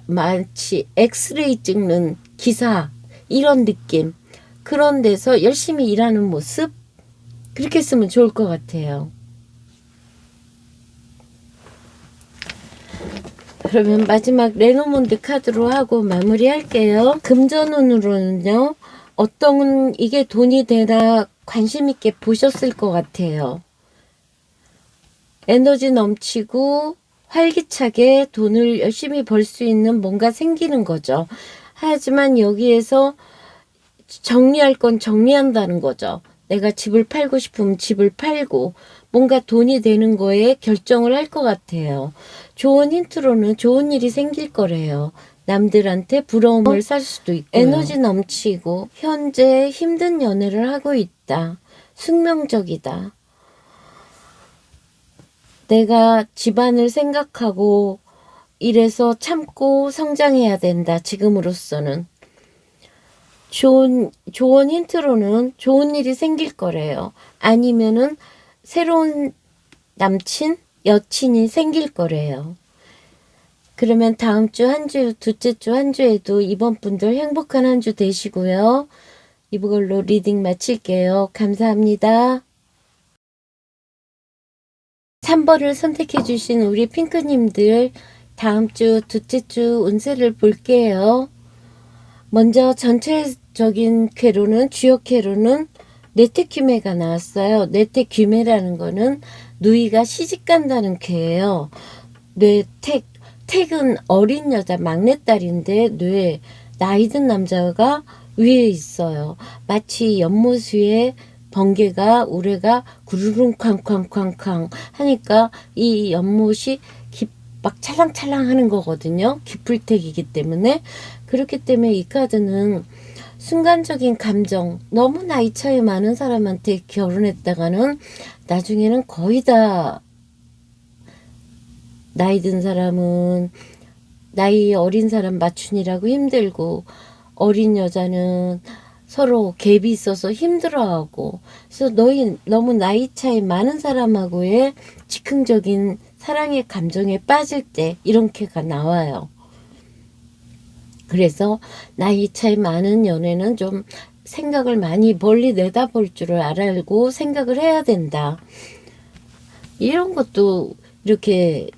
마치 엑스레이 찍는 기사 이런 느낌, 그런 데서 열심히 일하는 모습, 그렇게 쓰면 좋을 것 같아요. 그러면 마지막 레노몬드 카드로 하고 마무리할게요. 금전운으로는요, 어떤 이게 돈이 되나 관심 있게 보셨을 것 같아요. 에너지 넘치고 활기차게 돈을 열심히 벌 수 있는 뭔가 생기는 거죠. 하지만 여기에서 정리할 건 정리한다는 거죠. 내가 집을 팔고 싶으면 집을 팔고 뭔가 돈이 되는 거에 결정을 할 것 같아요. 좋은 힌트로는 좋은 일이 생길 거래요. 남들한테 부러움을 살 수도 있고요. 에너지 넘치고 현재 힘든 연애를 하고 있다. 숙명적이다. 내가 집안을 생각하고 이래서 참고 성장해야 된다. 지금으로서는. 좋은 힌트로는 좋은 일이 생길 거래요. 아니면은 새로운 남친, 여친이 생길 거래요. 그러면 다음 주 한 주, 둘째 주 한 주에도 이번 분들 행복한 한 주 되시고요. 이걸로 리딩 마칠게요. 감사합니다. 3번을 선택해 주신 우리 핑크님들, 다음 주 둘째 주 운세를 볼게요. 먼저 전체적인 쾌로는, 주요 쾌로는 네테귀매가 나왔어요. 네테귀매라는 거는 누이가 시집 간다는 쾌예요. 택은 어린 여자 막내딸인데 나이 든 남자가 위에 있어요. 마치 연못 위에 번개가 우레가 구르릉 쾅쾅쾅쾅 하니까 이 연못이 막 찰랑찰랑 하는 거거든요. 기풀택이기 때문에. 그렇기 때문에 이 카드는 순간적인 감정, 너무 나이 차이 많은 사람한테 결혼했다가는 나중에는 거의 다 나이 든 사람은 나이 어린 사람 맞춘이라고 힘들고, 어린 여자는 서로 갭이 있어서 힘들어하고, 그래서 너무 나이 차이 많은 사람하고의 즉흥적인 사랑의 감정에 빠질 때 이렇게가 나와요. 그래서 나이 차이 많은 연애는 좀 생각을 많이 멀리 내다볼 줄을 알고 생각을 해야 된다. 이런 것도 이렇게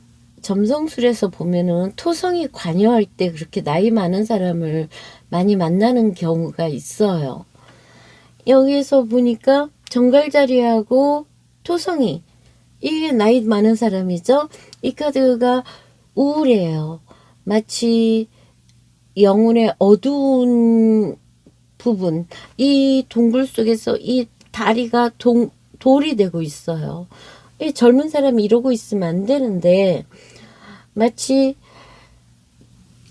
점성술에서 보면은 토성이 관여할 때 그렇게 나이 많은 사람을 많이 만나는 경우가 있어요. 여기에서 보니까 정갈자리하고 토성이, 이게 나이 많은 사람이죠. 이 카드가 우울해요. 마치 영혼의 어두운 부분, 이 동굴 속에서 이 다리가 돌이 되고 있어요. 이 젊은 사람이 이러고 있으면 안 되는데 마치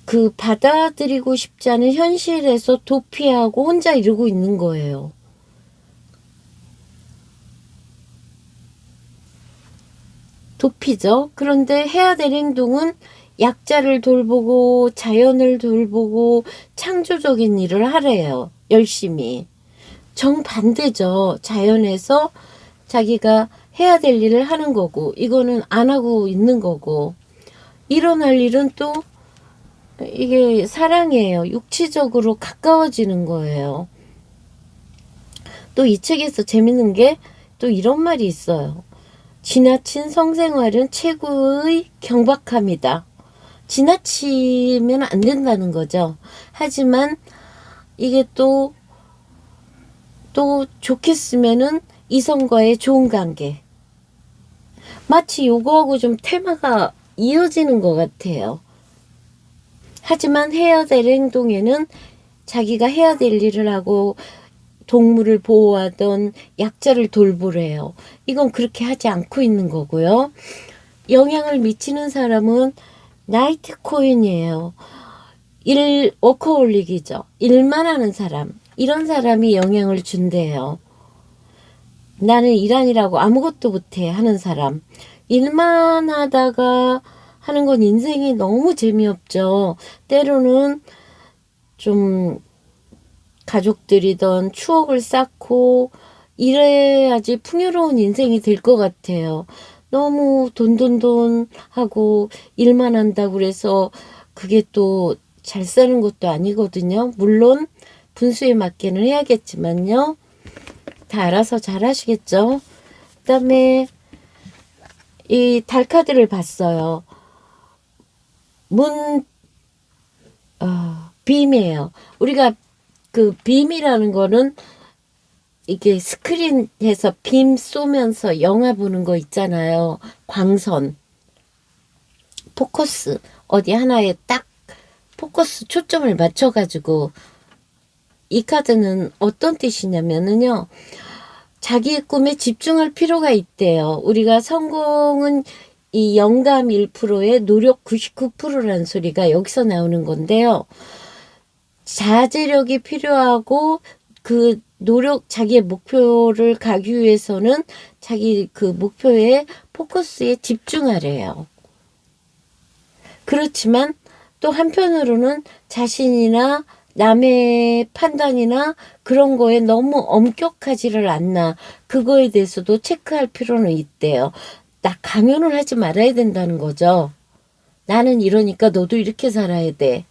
그 받아들이고 싶지 않은 현실에서 도피하고 혼자 이러고 있는 거예요. 도피죠. 그런데 해야 될 행동은 약자를 돌보고 자연을 돌보고 창조적인 일을 하래요. 열심히. 정반대죠. 자연에서 자기가 해야 될 일을 하는 거고 이거는 안 하고 있는 거고 일어날 일은 또 이게 사랑이에요. 육체적으로 가까워지는 거예요. 또 이 책에서 재밌는 게 또 이런 말이 있어요. 지나친 성생활은 최고의 경박함이다. 지나치면 안 된다는 거죠. 하지만 이게 또 좋겠으면은 이성과의 좋은 관계. 마치 요거하고 좀 테마가 이어지는 것 같아요. 하지만 해야 될 행동에는 자기가 해야 될 일을 하고 동물을 보호하던 약자를 돌보래요. 이건 그렇게 하지 않고 있는 거고요. 영향을 미치는 사람은 나이트 코인이에요. 워커홀릭이죠. 일만 하는 사람. 이런 사람이 영향을 준대요. 나는 일하느라고 아무것도 못해 하는 사람. 일만 하다가 하는 건 인생이 너무 재미없죠. 때로는 좀 가족들이던 추억을 쌓고 이래야지 풍요로운 인생이 될 것 같아요. 너무 돈 하고 일만 한다고 그래서 그게 또 잘 사는 것도 아니거든요. 물론 분수에 맞게는 해야겠지만요. 다 알아서 잘 하시겠죠. 그 다음에 이 달카드를 봤어요. 빔이에요. 우리가 그 빔이라는 거는 이게 스크린에서 빔 쏘면서 영화 보는 거 있잖아요. 광선, 포커스, 어디 하나에 딱 포커스 초점을 맞춰가지고 이 카드는 어떤 뜻이냐면은요. 자기의 꿈에 집중할 필요가 있대요. 우리가 성공은 이 영감 1%에 노력 99%라는 소리가 여기서 나오는 건데요. 자제력이 필요하고 그 노력, 자기의 목표를 가기 위해서는 자기 그 목표에 포커스에 집중하래요. 그렇지만 또 한편으로는 자신이나 남의 판단이나 그런 거에 너무 엄격하지를 않나. 그거에 대해서도 체크할 필요는 있대요. 나 강요를 하지 말아야 된다는 거죠. 나는 이러니까 너도 이렇게 살아야 돼.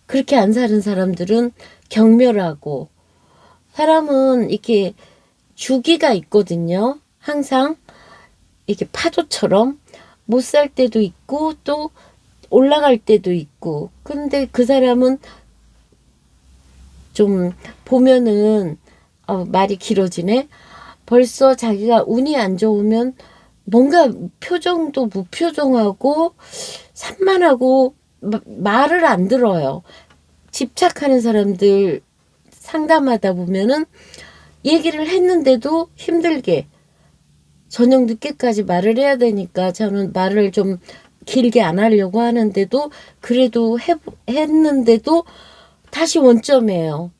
그렇게 안 사는 사람들은 경멸하고, 사람은 이렇게 주기가 있거든요. 항상 이렇게 파도처럼 못 살 때도 있고 또 올라갈 때도 있고. 근데 그 사람은 좀 보면은 말이 길어지네. 벌써 자기가 운이 안 좋으면 뭔가 표정도 무표정하고 산만하고 말을 안 들어요. 집착하는 사람들 상담하다 보면은 얘기를 했는데도 힘들게 저녁 늦게까지 말을 해야 되니까 저는 말을 좀 길게 안 하려고 하는데도 그래도 했는데도 다시 원점이에요.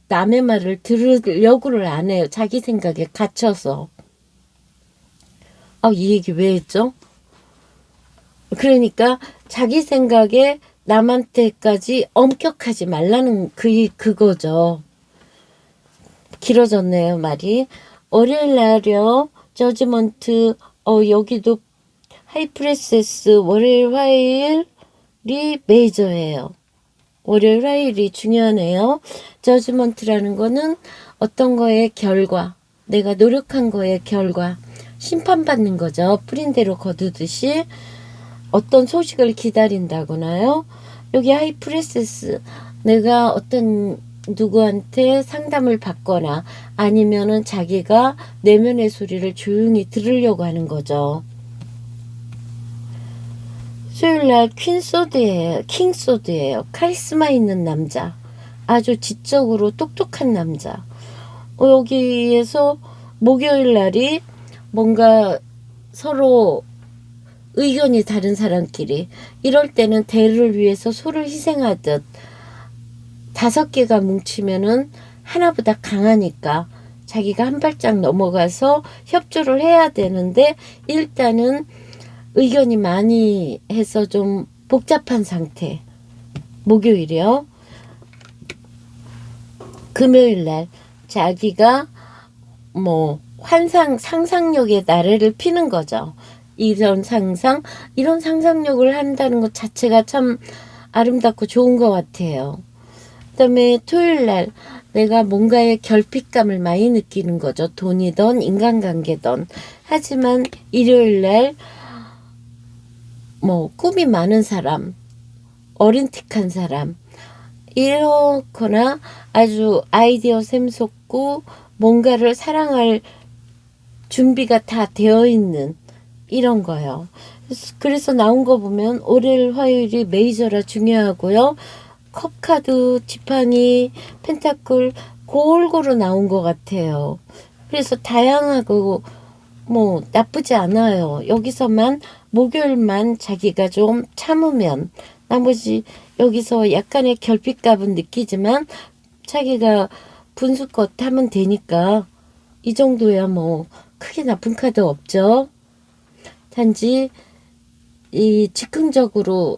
남의 말을 들으려고를 안 해요. 자기 생각에 갇혀서. 이 얘기 왜 했죠? 그러니까 자기 생각에 남한테까지 엄격하지 말라는 그거죠. 길어졌네요, 말이. 월요일 날이요. 저지먼트, 여기도 하이프레세스 월요일, 화요일이 메이저예요. 월요일, 화요일이 중요하네요. 저지먼트라는 거는 어떤 거의 결과, 내가 노력한 거의 결과, 심판받는 거죠. 뿌린 대로 거두듯이 어떤 소식을 기다린다거나요. 여기 하이프레세스, 내가 어떤 누구한테 상담을 받거나 아니면은 자기가 내면의 소리를 조용히 들으려고 하는 거죠. 수요일날 퀸소드예요. 킹소드예요. 카리스마 있는 남자. 아주 지적으로 똑똑한 남자. 여기에서 목요일날이 뭔가 서로 의견이 다른 사람끼리 이럴 때는 대를 위해서 소를 희생하듯 5개가 뭉치면은 하나보다 강하니까 자기가 한 발짝 넘어가서 협조를 해야 되는데 일단은 의견이 많이 해서 좀 복잡한 상태. 목요일이요. 금요일날 자기가 뭐 상상력의 나래를 피는 거죠. 이런 상상력을 한다는 것 자체가 참 아름답고 좋은 것 같아요. 그 다음에 토요일날 내가 뭔가의 결핍감을 많이 느끼는 거죠. 돈이든 인간관계든. 하지만 일요일날 뭐 꿈이 많은 사람, 어린틱한 사람, 이렇거나 아주 아이디어 샘솟고 뭔가를 사랑할 준비가 다 되어 있는 이런 거요. 그래서 나온 거 보면 월요일 화요일이 메이저라 중요하고요. 컵카드, 지팡이, 펜타클 골고루 나온 것 같아요. 그래서 다양하고 뭐 나쁘지 않아요. 여기서만 목요일만 자기가 좀 참으면 나머지 여기서 약간의 결핍감은 느끼지만 자기가 분수껏 하면 되니까 이 정도야 뭐 크게 나쁜 카드 없죠. 단지 이 즉흥적으로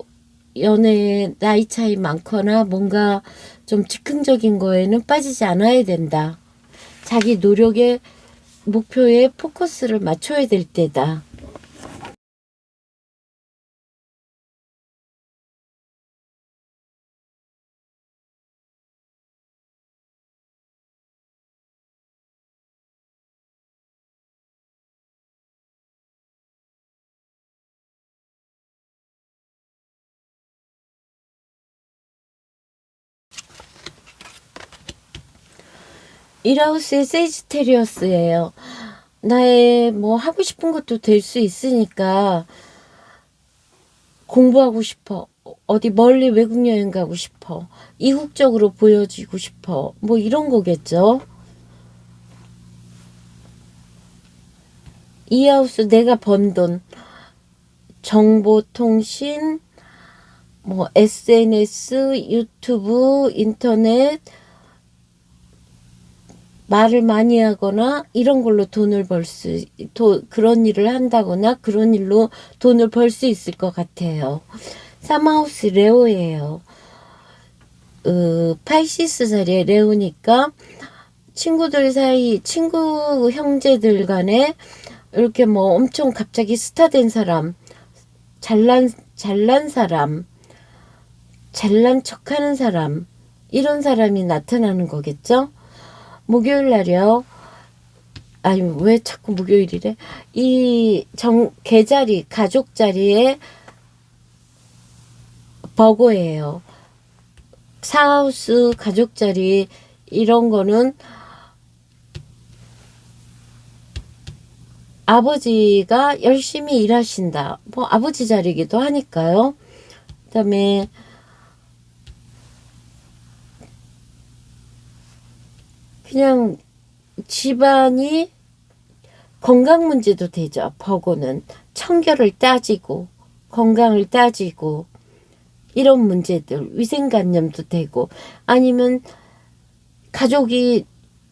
연애에 나이 차이 많거나 뭔가 좀 즉흥적인 거에는 빠지지 않아야 된다. 자기 노력에 목표에 포커스를 맞춰야 될 때다. 일하우스의 세지테리어스예요. 나의 뭐 하고 싶은 것도 될 수 있으니까 공부하고 싶어. 어디 멀리 외국 여행 가고 싶어. 이국적으로 보여지고 싶어. 뭐 이런 거겠죠. 이 하우스 내가 번 돈, 정보통신, 뭐 SNS, 유튜브, 인터넷, 말을 많이 하거나 이런 걸로 그런 일을 한다거나 그런 일로 돈을 벌 수 있을 것 같아요. 삼하우스 레오예요. 파이시스 자리에 레오니까 친구들 사이, 친구 형제들 간에 이렇게 뭐 엄청 갑자기 스타 된 사람, 잘난 사람, 잘난 척하는 사람, 이런 사람이 나타나는 거겠죠? 목요일 날이요. 아니, 왜 자꾸 목요일이래? 개자리, 가족 자리에 버거예요. 사하우스 가족 자리, 이런 거는 아버지가 열심히 일하신다. 뭐, 아버지 자리이기도 하니까요. 그 다음에, 그냥 집안이 건강 문제도 되죠. 버거는 청결을 따지고 건강을 따지고 이런 문제들, 위생관념도 되고 아니면 가족이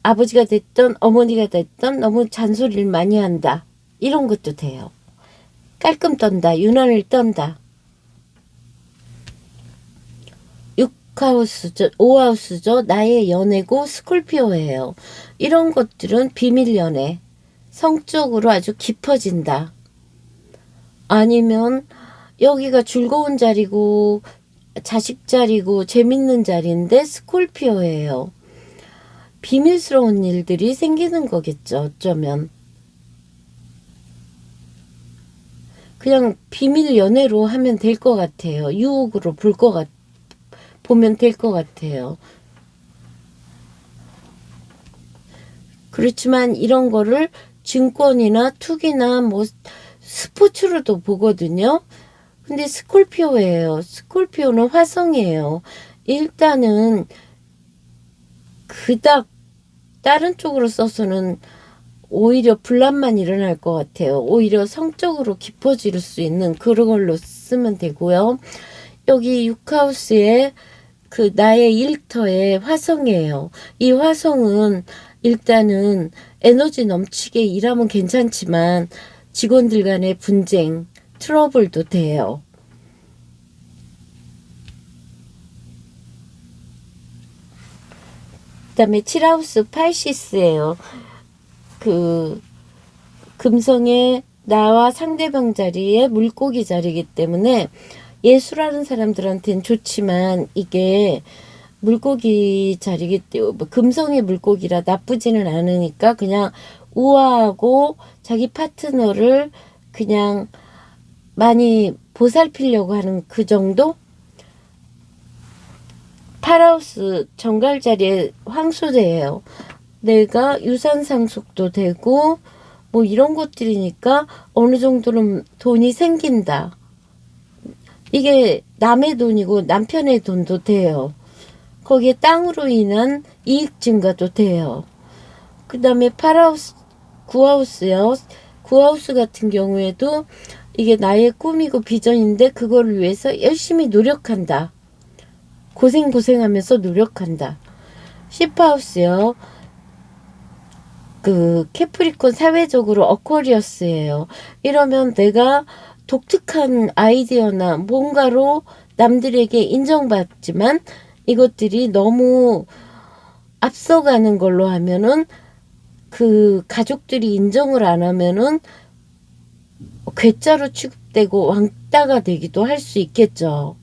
아버지가 됐던 어머니가 됐던 너무 잔소리를 많이 한다. 이런 것도 돼요. 깔끔 떤다. 유난을 떤다. 6하우스죠. 5하우스죠. 나의 연애고 스콜피오예요. 이런 것들은 비밀 연애. 성적으로 아주 깊어진다. 아니면 여기가 즐거운 자리고 자식 자리고 재밌는 자리인데 스콜피오예요. 비밀스러운 일들이 생기는 거겠죠. 어쩌면. 그냥 비밀 연애로 하면 될 것 같아요. 유혹으로 보면 될 것 같아요. 그렇지만 이런 거를 증권이나 투기나 뭐 스포츠로도 보거든요. 근데 스콜피오예요. 스콜피오는 화성이에요. 일단은 그닥 다른 쪽으로 써서는 오히려 분란만 일어날 것 같아요. 오히려 성적으로 깊어질 수 있는 그런 걸로 쓰면 되고요. 여기 6하우스에 그 나의 일터의 화성이에요. 이 화성은 일단은 에너지 넘치게 일하면 괜찮지만 직원들 간의 분쟁, 트러블도 돼요. 그 다음에 7하우스 파이시스예요. 그 금성의 나와 상대방 자리에 물고기 자리이기 때문에 예술하는 사람들한테는 좋지만 이게 물고기 자리기 때문에 금성의 물고기라 나쁘지는 않으니까 그냥 우아하고 자기 파트너를 그냥 많이 보살피려고 하는 그 정도? 8하우스 정갈 자리에 황소재예요. 내가 유산 상속도 되고 뭐 이런 것들이니까 어느 정도는 돈이 생긴다. 이게 남의 돈이고 남편의 돈도 돼요. 거기에 땅으로 인한 이익 증가도 돼요. 그 다음에 8하우스, 9하우스요. 9하우스 같은 경우에도 이게 나의 꿈이고 비전인데 그거를 위해서 열심히 노력한다. 고생하면서 노력한다. 10하우스요. 그 캐프리콘 사회적으로 어쿼리어스예요. 이러면 내가 독특한 아이디어나 뭔가로 남들에게 인정받지만 이것들이 너무 앞서가는 걸로 하면은 그 가족들이 인정을 안 하면은 괴짜로 취급되고 왕따가 되기도 할 수 있겠죠.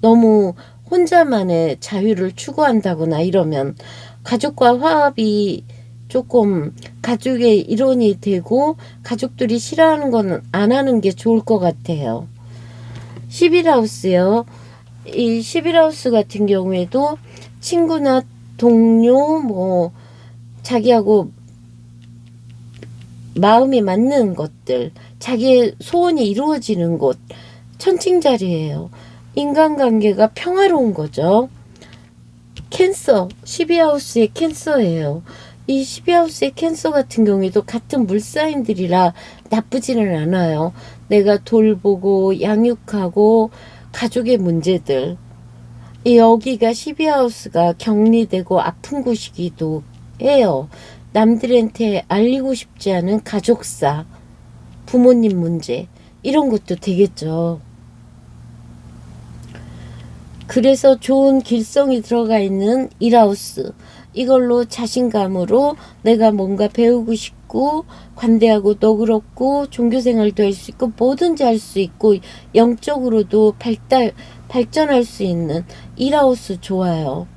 너무 혼자만의 자유를 추구한다거나 이러면 가족과 화합이 조금 가족의 일원이 되고 가족들이 싫어하는 건 안 하는 게 좋을 것 같아요. 11하우스요. 이 11하우스 같은 경우에도 친구나 동료 뭐 자기하고 마음이 맞는 것들, 자기의 소원이 이루어지는 곳, 천칭자리예요. 인간관계가 평화로운 거죠. 캔서, 12하우스의 캔서예요. 이 12하우스의 캔서 같은 경우에도 같은 물사인들이라 나쁘지는 않아요. 내가 돌보고 양육하고 가족의 문제들. 여기가 12하우스가 격리되고 아픈 곳이기도 해요. 남들한테 알리고 싶지 않은 가족사, 부모님 문제 이런 것도 되겠죠. 그래서 좋은 길성이 들어가 있는 1하우스, 이걸로 자신감으로 내가 뭔가 배우고 싶고 관대하고 너그럽고 종교생활도 할 수 있고 뭐든지 할 수 있고 영적으로도 발전할 수 있는 1하우스 좋아요.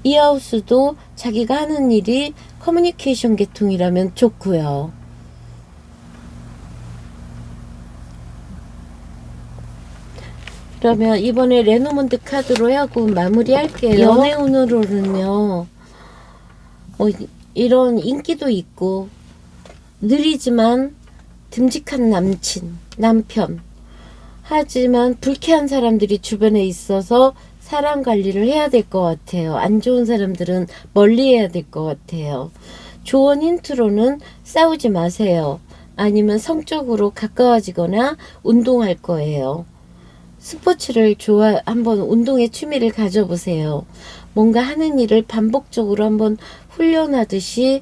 2하우스도 자기가 하는 일이 커뮤니케이션 계통이라면 좋고요. 그러면 이번에 레노먼드 카드로 하고 마무리할게요. 연애운으로는요. 이런 인기도 있고 느리지만 듬직한 남편. 하지만 불쾌한 사람들이 주변에 있어서 사람 관리를 해야 될 것 같아요. 안 좋은 사람들은 멀리 해야 될 것 같아요. 조언 힌트로는 싸우지 마세요. 아니면 성적으로 가까워지거나 운동할 거예요. 스포츠를 한번 운동의 취미를 가져보세요. 뭔가 하는 일을 반복적으로 한번 훈련하듯이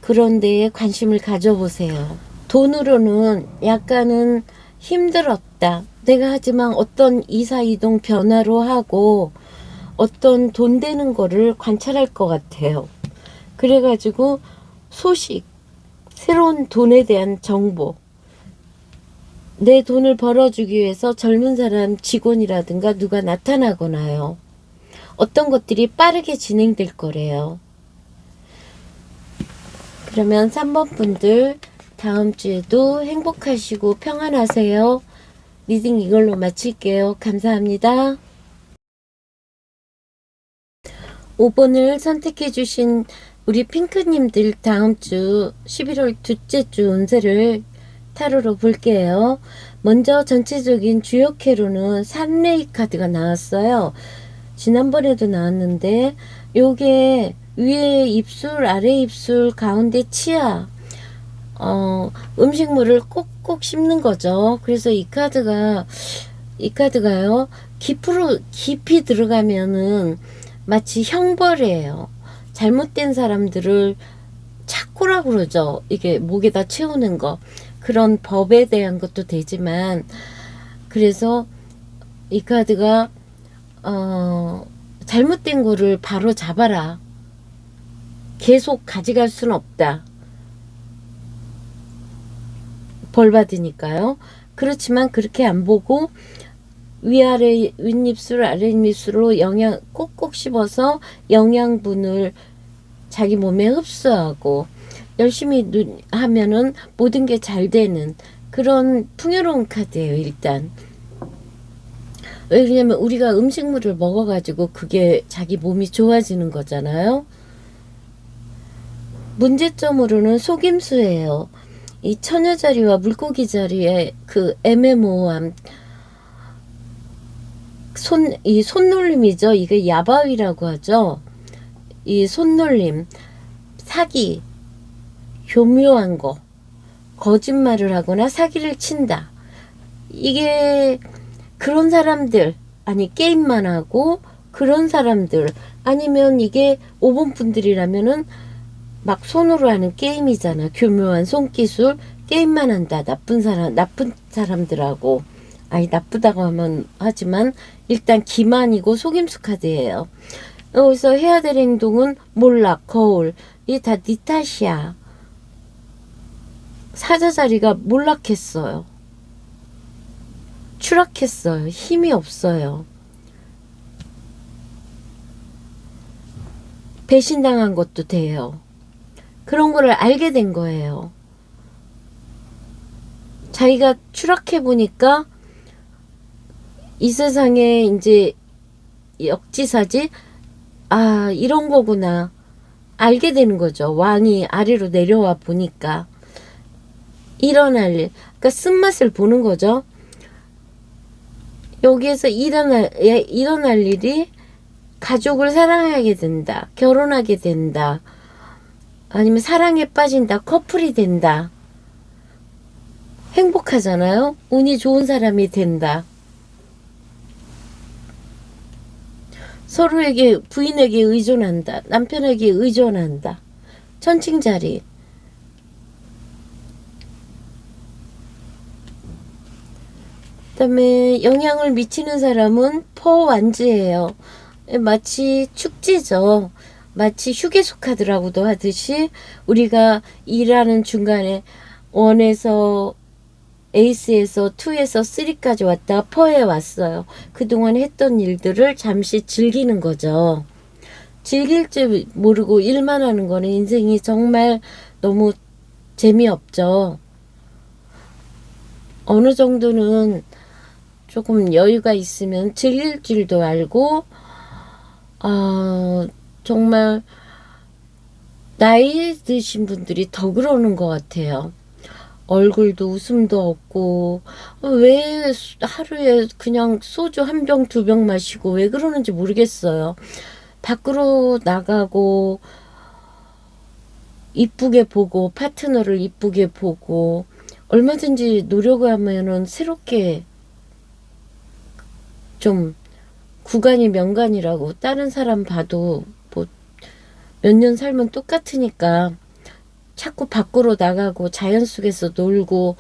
그런 데에 관심을 가져보세요. 돈으로는 약간은 힘들었다. 내가 하지만 어떤 이사이동 변화로 하고 어떤 돈 되는 거를 관찰할 것 같아요. 그래가지고 소식, 새로운 돈에 대한 정보, 내 돈을 벌어주기 위해서 젊은 사람 직원이라든가 누가 나타나거나요. 어떤 것들이 빠르게 진행될 거래요. 그러면 3번 분들 다음 주에도 행복하시고 평안하세요. 리딩 이걸로 마칠게요. 감사합니다. 5번을 선택해 주신 우리 핑크님들 다음 주 11월 둘째 주 운세를 타로로 볼게요. 먼저 전체적인 주요 캐로는 산레이 카드가 나왔어요. 지난번에도 나왔는데 요게 위에 입술, 아래 입술, 가운데 치아 음식물을 꼭꼭 씹는 거죠. 그래서 이 카드가요 깊이 들어가면은 마치 형벌이에요. 잘못된 사람들을 착고라 그러죠. 이게 목에다 채우는 거. 그런 법에 대한 것도 되지만, 그래서 이 카드가 잘못된 거를 바로 잡아라. 계속 가져갈 수는 없다. 벌 받으니까요. 그렇지만 그렇게 안 보고 위아래 윗입술 아랫입술로 영양 꼭꼭 씹어서 영양분을 자기 몸에 흡수하고 열심히 하면은 모든 게 잘 되는 그런 풍요로운 카드예요. 일단 왜냐면 우리가 음식물을 먹어가지고 그게 자기 몸이 좋아지는 거잖아요. 문제점으로는 속임수예요. 이 처녀자리와 물고기자리의 그 애매모호함, 이 손놀림이죠. 이게 야바위라고 하죠. 이 손놀림, 사기, 교묘한 거, 거짓말을 하거나 사기를 친다. 이게 그런 사람들, 아니 게임만 하고 그런 사람들, 아니면 이게 5번 분들이라면은 막 손으로 하는 게임이잖아. 교묘한 손기술, 게임만 한다. 나쁜 사람들하고. 아니 나쁘다고 하면 하지만 일단 기만이고 속임수 카드예요. 여기서 해야 될 행동은 몰락, 거울. 이게 다 니 탓이야. 사자자리가 몰락했어요. 추락했어요. 힘이 없어요. 배신당한 것도 돼요. 그런 거를 알게 된 거예요. 자기가 추락해 보니까 이 세상에 이제 역지사지, 아, 이런 거구나. 알게 되는 거죠. 왕이 아래로 내려와 보니까. 일어날 일. 그러니까 쓴맛을 보는 거죠. 여기에서 일어날 일이 가족을 사랑하게 된다. 결혼하게 된다. 아니면 사랑에 빠진다. 커플이 된다. 행복하잖아요. 운이 좋은 사람이 된다. 서로에게 부인에게 의존한다. 남편에게 의존한다. 천칭자리. 그다음에 영향을 미치는 사람은 포완지예요. 마치 축제죠. 마치 휴게소 카드라고도 하듯이 우리가 일하는 중간에 1에서 에이스에서 2에서 3까지 왔다 퍼에 왔어요. 그동안 했던 일들을 잠시 즐기는 거죠. 즐길 줄 모르고 일만 하는 거는 인생이 정말 너무 재미없죠. 어느 정도는 조금 여유가 있으면 즐길 줄도 알고, 정말 나이 드신 분들이 더 그러는 것 같아요. 얼굴도 웃음도 없고, 왜 하루에 그냥 소주 1병 2병 마시고 왜 그러는지 모르겠어요. 밖으로 나가고 이쁘게 보고 파트너를 이쁘게 보고 얼마든지 노력을 하면은 새롭게 좀 구간이 명간이라고 다른 사람 봐도 뭐 몇 년 살면 똑같으니까 자꾸 밖으로 나가고 자연 속에서 놀고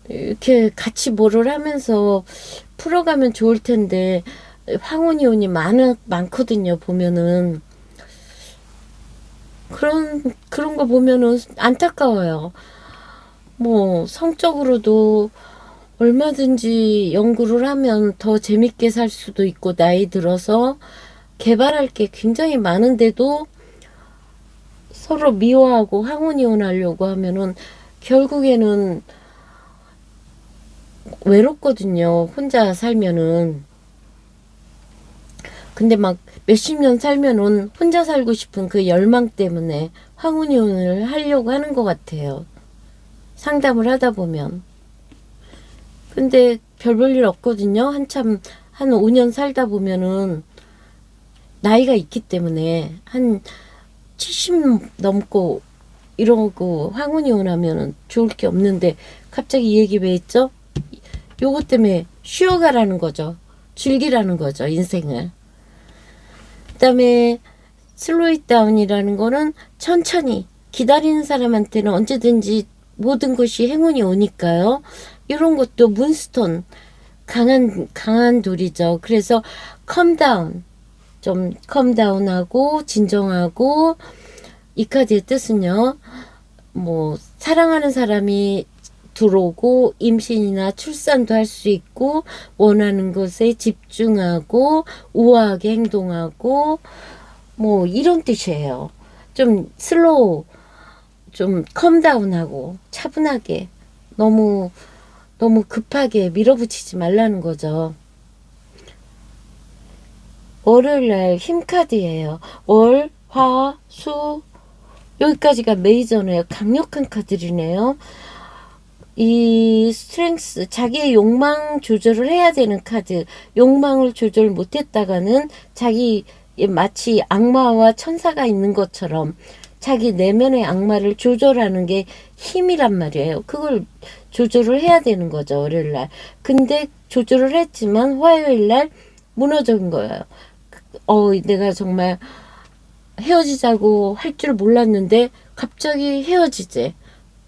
이렇게 같이 뭐를 하면서 풀어가면 좋을 텐데 황혼이혼이 많거든요. 보면은 그런 거 보면은 안타까워요. 뭐 성적으로도 얼마든지 연구를 하면 더 재밌게 살 수도 있고 나이 들어서 개발할 게 굉장히 많은데도 서로 미워하고 황혼이혼하려고 하면은 결국에는 외롭거든요. 혼자 살면은. 근데 막 몇십 년 살면은 혼자 살고 싶은 그 열망 때문에 황혼이혼을 하려고 하는 것 같아요. 상담을 하다 보면. 근데 별 볼 일 없거든요. 한참 한 5년 살다 보면은 나이가 있기 때문에 한 70 넘고 이러고 황혼이 오나면은 좋을 게 없는데 갑자기 이 얘기 왜 했죠? 요것 때문에 쉬어가라는 거죠. 즐기라는 거죠. 인생을. 그다음에 슬로이 다운이라는 거는 천천히 기다리는 사람한테는 언제든지 모든 것이 행운이 오니까요. 이런 것도 문스톤 강한 돌이죠. 그래서 컴다운 좀 컴다운하고 진정하고 이 카드의 뜻은요. 뭐 사랑하는 사람이 들어오고 임신이나 출산도 할 수 있고 원하는 것에 집중하고 우아하게 행동하고 뭐 이런 뜻이에요. 좀 슬로우, 좀 컴다운하고 차분하게 너무 급하게 밀어붙이지 말라는 거죠. 월요일날 힘카드예요. 월, 화, 수 여기까지가 메이저네요. 강력한 카드이네요. 이 스트렝스 자기의 욕망 조절을 해야 되는 카드. 욕망을 조절 못했다가는 자기 마치 악마와 천사가 있는 것처럼 자기 내면의 악마를 조절하는 게 힘이란 말이에요. 그걸 조절을 해야 되는 거죠. 월요일날. 근데 조절을 했지만 화요일날 무너진 거예요. 내가 정말 헤어지자고 할 줄 몰랐는데 갑자기 헤어지지.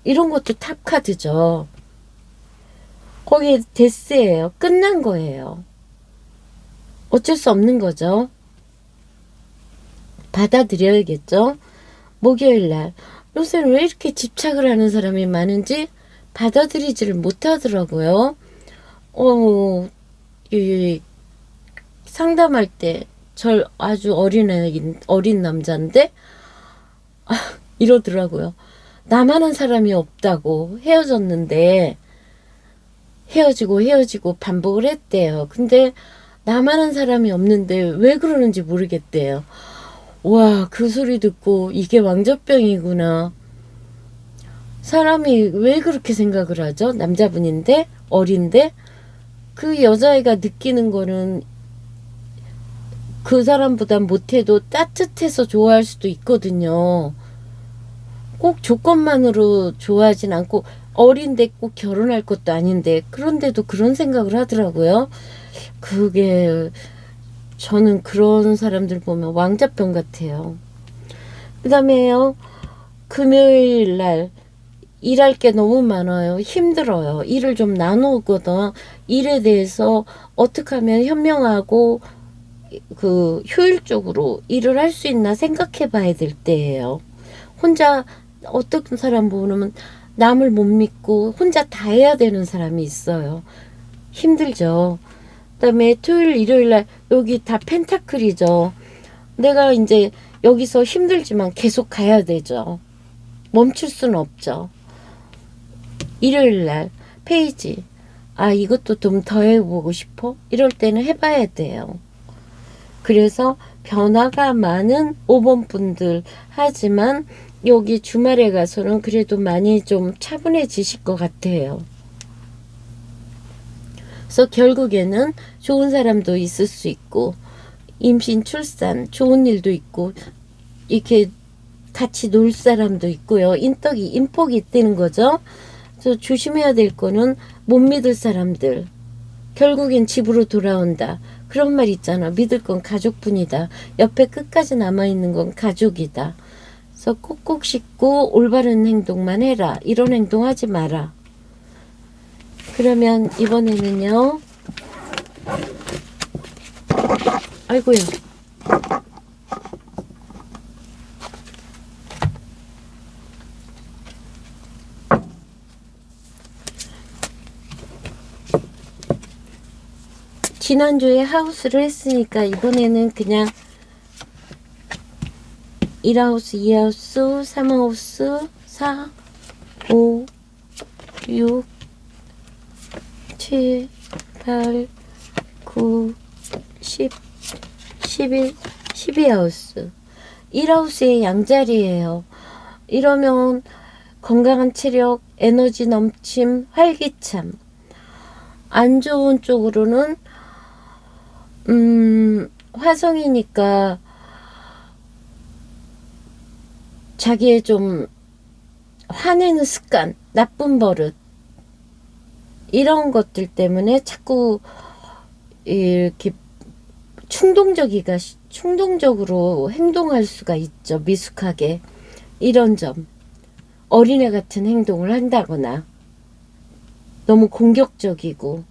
이런 것도 탑카드죠. 거기에 데스예요. 끝난 거예요. 어쩔 수 없는 거죠. 받아들여야겠죠. 목요일날 요새는 왜 이렇게 집착을 하는 사람이 많은지 받아들이지를 못하더라고요. 상담할 때 아주 어린 남자인데 이러더라고요. 나만한 사람이 없다고 헤어졌는데 헤어지고 반복을 했대요. 근데 나만한 사람이 없는데 왜 그러는지 모르겠대요. 와, 그 소리 듣고 이게 왕자병이구나. 사람이 왜 그렇게 생각을 하죠? 남자분인데 어린데 그 여자애가 느끼는 거는 그 사람보다 못해도 따뜻해서 좋아할 수도 있거든요. 꼭 조건만으로 좋아하진 않고 어린데 꼭 결혼할 것도 아닌데 그런데도 그런 생각을 하더라고요. 그게 저는 그런 사람들 보면 왕자병 같아요. 그 다음에요. 금요일 날 일할 게 너무 많아요. 힘들어요. 일을 좀 나누거든. 일에 대해서 어떻게 하면 현명하고 효율적으로 일을 할 수 있나 생각해 봐야 될 때예요. 혼자 어떤 사람 보면 남을 못 믿고 혼자 다 해야 되는 사람이 있어요. 힘들죠. 그다음에 토요일 일요일 날 여기 다 펜타클이죠. 내가 이제 여기서 힘들지만 계속 가야 되죠. 멈출 수는 없죠. 일요일 날 페이지. 이것도 좀 더 해보고 싶어? 이럴 때는 해봐야 돼요. 그래서 변화가 많은 5번 분들 하지만 여기 주말에 가서는 그래도 많이 좀 차분해지실 것 같아요. 그래서 결국에는 좋은 사람도 있을 수 있고 임신, 출산, 좋은 일도 있고 이렇게 같이 놀 사람도 있고요. 인폭이 있다는 거죠. 그래서 조심해야 될 거는 못 믿을 사람들. 결국엔 집으로 돌아온다. 그런 말 있잖아. 믿을 건 가족뿐이다. 옆에 끝까지 남아있는 건 가족이다. 그래서 꼭꼭 씻고 올바른 행동만 해라. 이런 행동하지 마라. 그러면 이번에는요. 아이고야. 지난주에 하우스를 했으니까 이번에는 그냥 1하우스, 2하우스, 3하우스, 4, 5, 6, 7, 8, 9, 10, 11, 12하우스. 1하우스의 양자리예요. 이러면 건강한 체력, 에너지 넘침, 활기참. 안 좋은 쪽으로는 화성이니까 자기의 좀 화내는 습관, 나쁜 버릇, 이런 것들 때문에 자꾸 이렇게 충동적으로 행동할 수가 있죠. 미숙하게. 이런 점. 어린애 같은 행동을 한다거나 너무 공격적이고,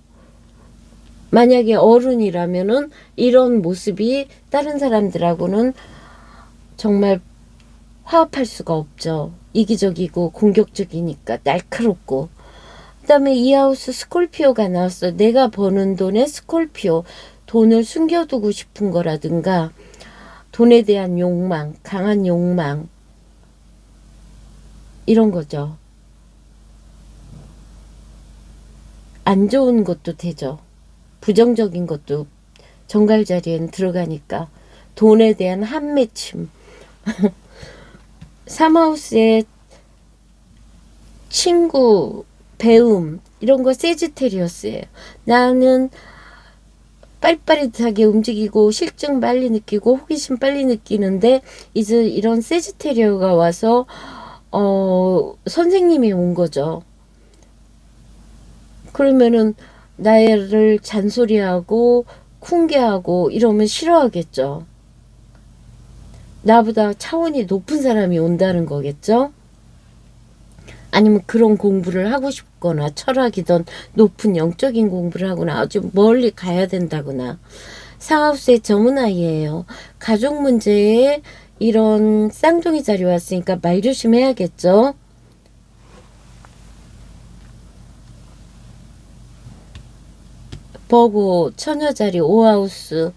만약에 어른이라면은 이런 모습이 다른 사람들하고는 정말 화합할 수가 없죠. 이기적이고 공격적이니까 날카롭고. 그 다음에 이 하우스 스콜피오가 나왔어. 내가 버는 돈에 스콜피오. 돈을 숨겨두고 싶은 거라든가 돈에 대한 욕망, 강한 욕망, 이런 거죠. 안 좋은 것도 되죠. 부정적인 것도 정갈자리에는 들어가니까. 돈에 대한 한맺힘. 3하우스의 친구, 배움, 이런 거 세지테리어스예요. 나는 빠릿빠릿하게 움직이고 실증 빨리 느끼고 호기심 빨리 느끼는데, 이제 이런 세지테리어가 와서 선생님이 온 거죠. 그러면은 나를 잔소리하고 쿵게하고 이러면 싫어하겠죠. 나보다 차원이 높은 사람이 온다는 거겠죠. 아니면 그런 공부를 하고 싶거나 철학이든 높은 영적인 공부를 하거나 아주 멀리 가야 된다거나. 상하우스의 저문아이예요. 가족 문제에 이런 쌍둥이 자리 왔으니까 말 조심해야겠죠. 버고 처녀자리 5하우스,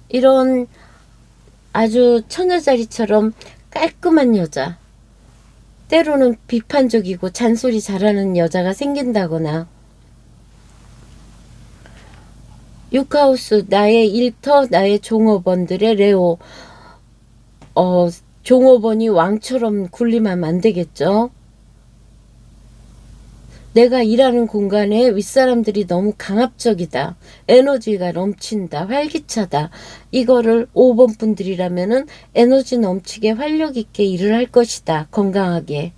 이런 아주 처녀자리처럼 깔끔한 여자, 때로는 비판적이고 잔소리 잘하는 여자가 생긴다거나. 6하우스 나의 일터, 나의 종업원들의 레오. 종업원이 왕처럼 군림하면 안 되겠죠. 내가 일하는 공간에 윗사람들이 너무 강압적이다, 에너지가 넘친다, 활기차다, 이거를 5번 분들이라면은 에너지 넘치게 활력 있게 일을 할 것이다. 건강하게.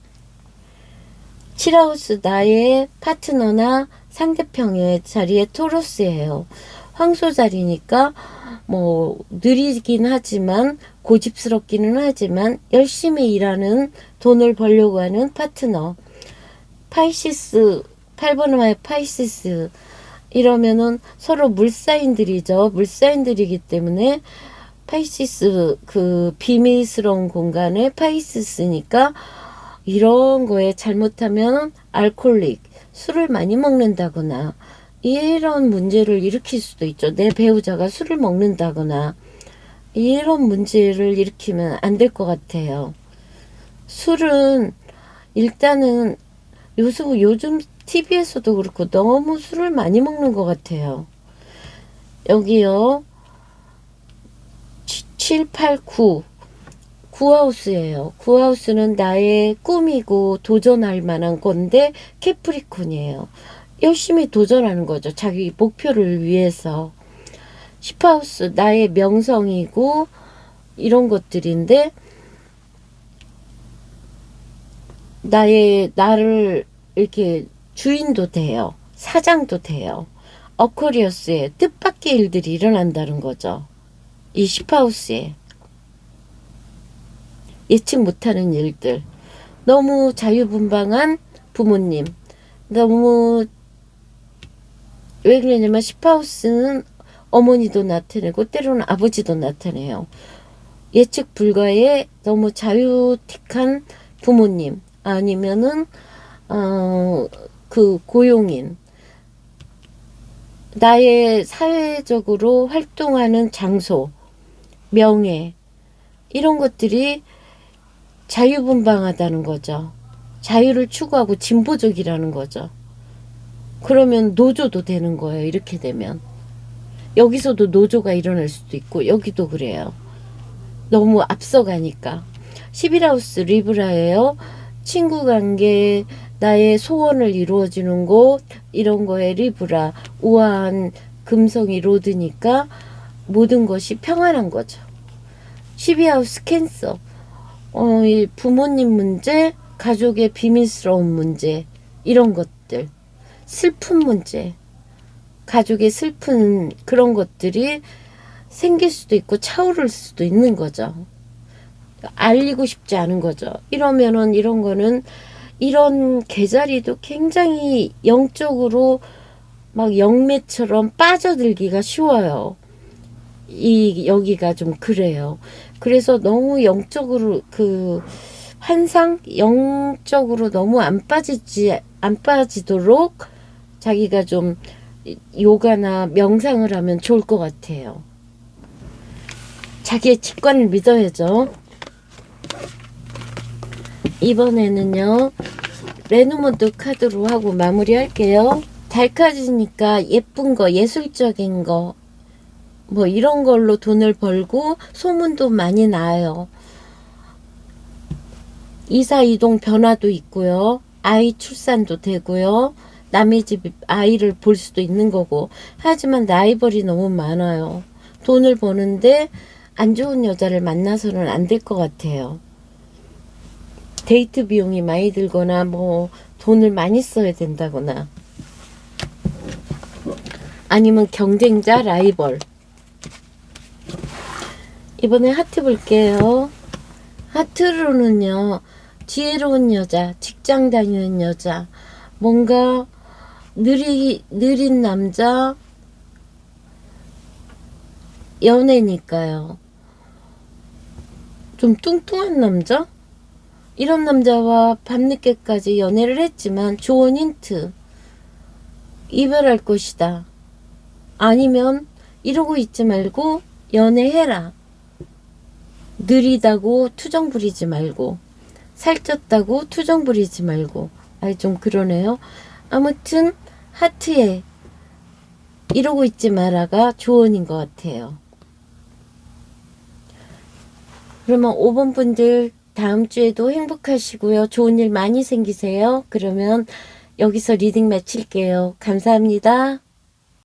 7하우스 나의 파트너나 상대편의 자리에 토로스예요. 황소 자리니까 뭐 느리긴 하지만 고집스럽기는 하지만 열심히 일하는, 돈을 벌려고 하는 파트너. 파이시스, 8번의 파이시스, 이러면은 서로 물사인들이죠. 물사인들이기 때문에 파이시스, 그 비밀스러운 공간에 파이시스니까 이런 거에 잘못하면 알코올릭, 술을 많이 먹는다거나 이런 문제를 일으킬 수도 있죠. 내 배우자가 술을 먹는다거나 이런 문제를 일으키면 안 될 것 같아요. 술은 일단은 요즘 TV에서도 그렇고 너무 술을 많이 먹는 것 같아요. 여기요. 7, 8, 9. 9하우스예요. 9하우스는 나의 꿈이고 도전할 만한 건데 캐프리콘이에요. 열심히 도전하는 거죠. 자기 목표를 위해서. 10하우스 나의 명성이고 이런 것들인데, 나를 이렇게 주인도 돼요. 사장도 돼요. 어쿼리어스에 뜻밖의 일들이 일어난다는 거죠. 이 10하우스에 예측 못하는 일들. 너무 자유분방한 부모님. 너무, 왜 그러냐면 10하우스는 어머니도 나타내고 때로는 아버지도 나타내요. 예측 불가의 너무 자유틱한 부모님, 아니면은 그 고용인, 나의 사회적으로 활동하는 장소, 명예, 이런 것들이 자유분방하다는 거죠. 자유를 추구하고 진보적이라는 거죠. 그러면 노조도 되는 거예요. 이렇게 되면 여기서도 노조가 일어날 수도 있고 여기도 그래요. 너무 앞서가니까. 11하우스 리브라예요. 친구관계, 나의 소원을 이루어주는 곳, 이런 거에 리브라, 우아한 금성이 로드니까 모든 것이 평안한 거죠. 12하우스 캔서, 이 부모님 문제, 가족의 비밀스러운 문제, 이런 것들, 슬픈 문제, 가족의 슬픈 그런 것들이 생길 수도 있고 차오를 수도 있는 거죠. 알리고 싶지 않은 거죠. 이러면은 이런 거는, 이런 계자리도 굉장히 영적으로 막 영매처럼 빠져들기가 쉬워요. 여기가 좀 그래요. 그래서 너무 영적으로 환상 영적으로 너무 안 빠지도록 자기가 좀 요가나 명상을 하면 좋을 것 같아요. 자기의 직관을 믿어야죠. 이번에는요, 레노먼드 카드로 하고 마무리할게요. 달카지니까 예쁜 거, 예술적인 거, 뭐 이런 걸로 돈을 벌고 소문도 많이 나요. 이사 이동 변화도 있고요. 아이 출산도 되고요. 남의 집 아이를 볼 수도 있는 거고. 하지만 라이벌이 너무 많아요. 돈을 버는데 안 좋은 여자를 만나서는 안 될 것 같아요. 데이트 비용이 많이 들거나 뭐 돈을 많이 써야 된다거나, 아니면 경쟁자, 라이벌. 이번에 하트 볼게요. 하트로는요, 지혜로운 여자, 직장 다니는 여자, 뭔가 느린 남자, 연애니까요. 좀 뚱뚱한 남자? 이런 남자와 밤늦게까지 연애를 했지만 좋은 힌트. 이별할 것이다. 아니면 이러고 있지 말고 연애해라. 느리다고 투정 부리지 말고, 살쪘다고 투정 부리지 말고. 좀 그러네요. 아무튼 하트에 이러고 있지 마라가 조언인 것 같아요. 그러면 5번 분들 다음 주에도 행복하시고요. 좋은 일 많이 생기세요. 그러면 여기서 리딩 마칠게요. 감사합니다.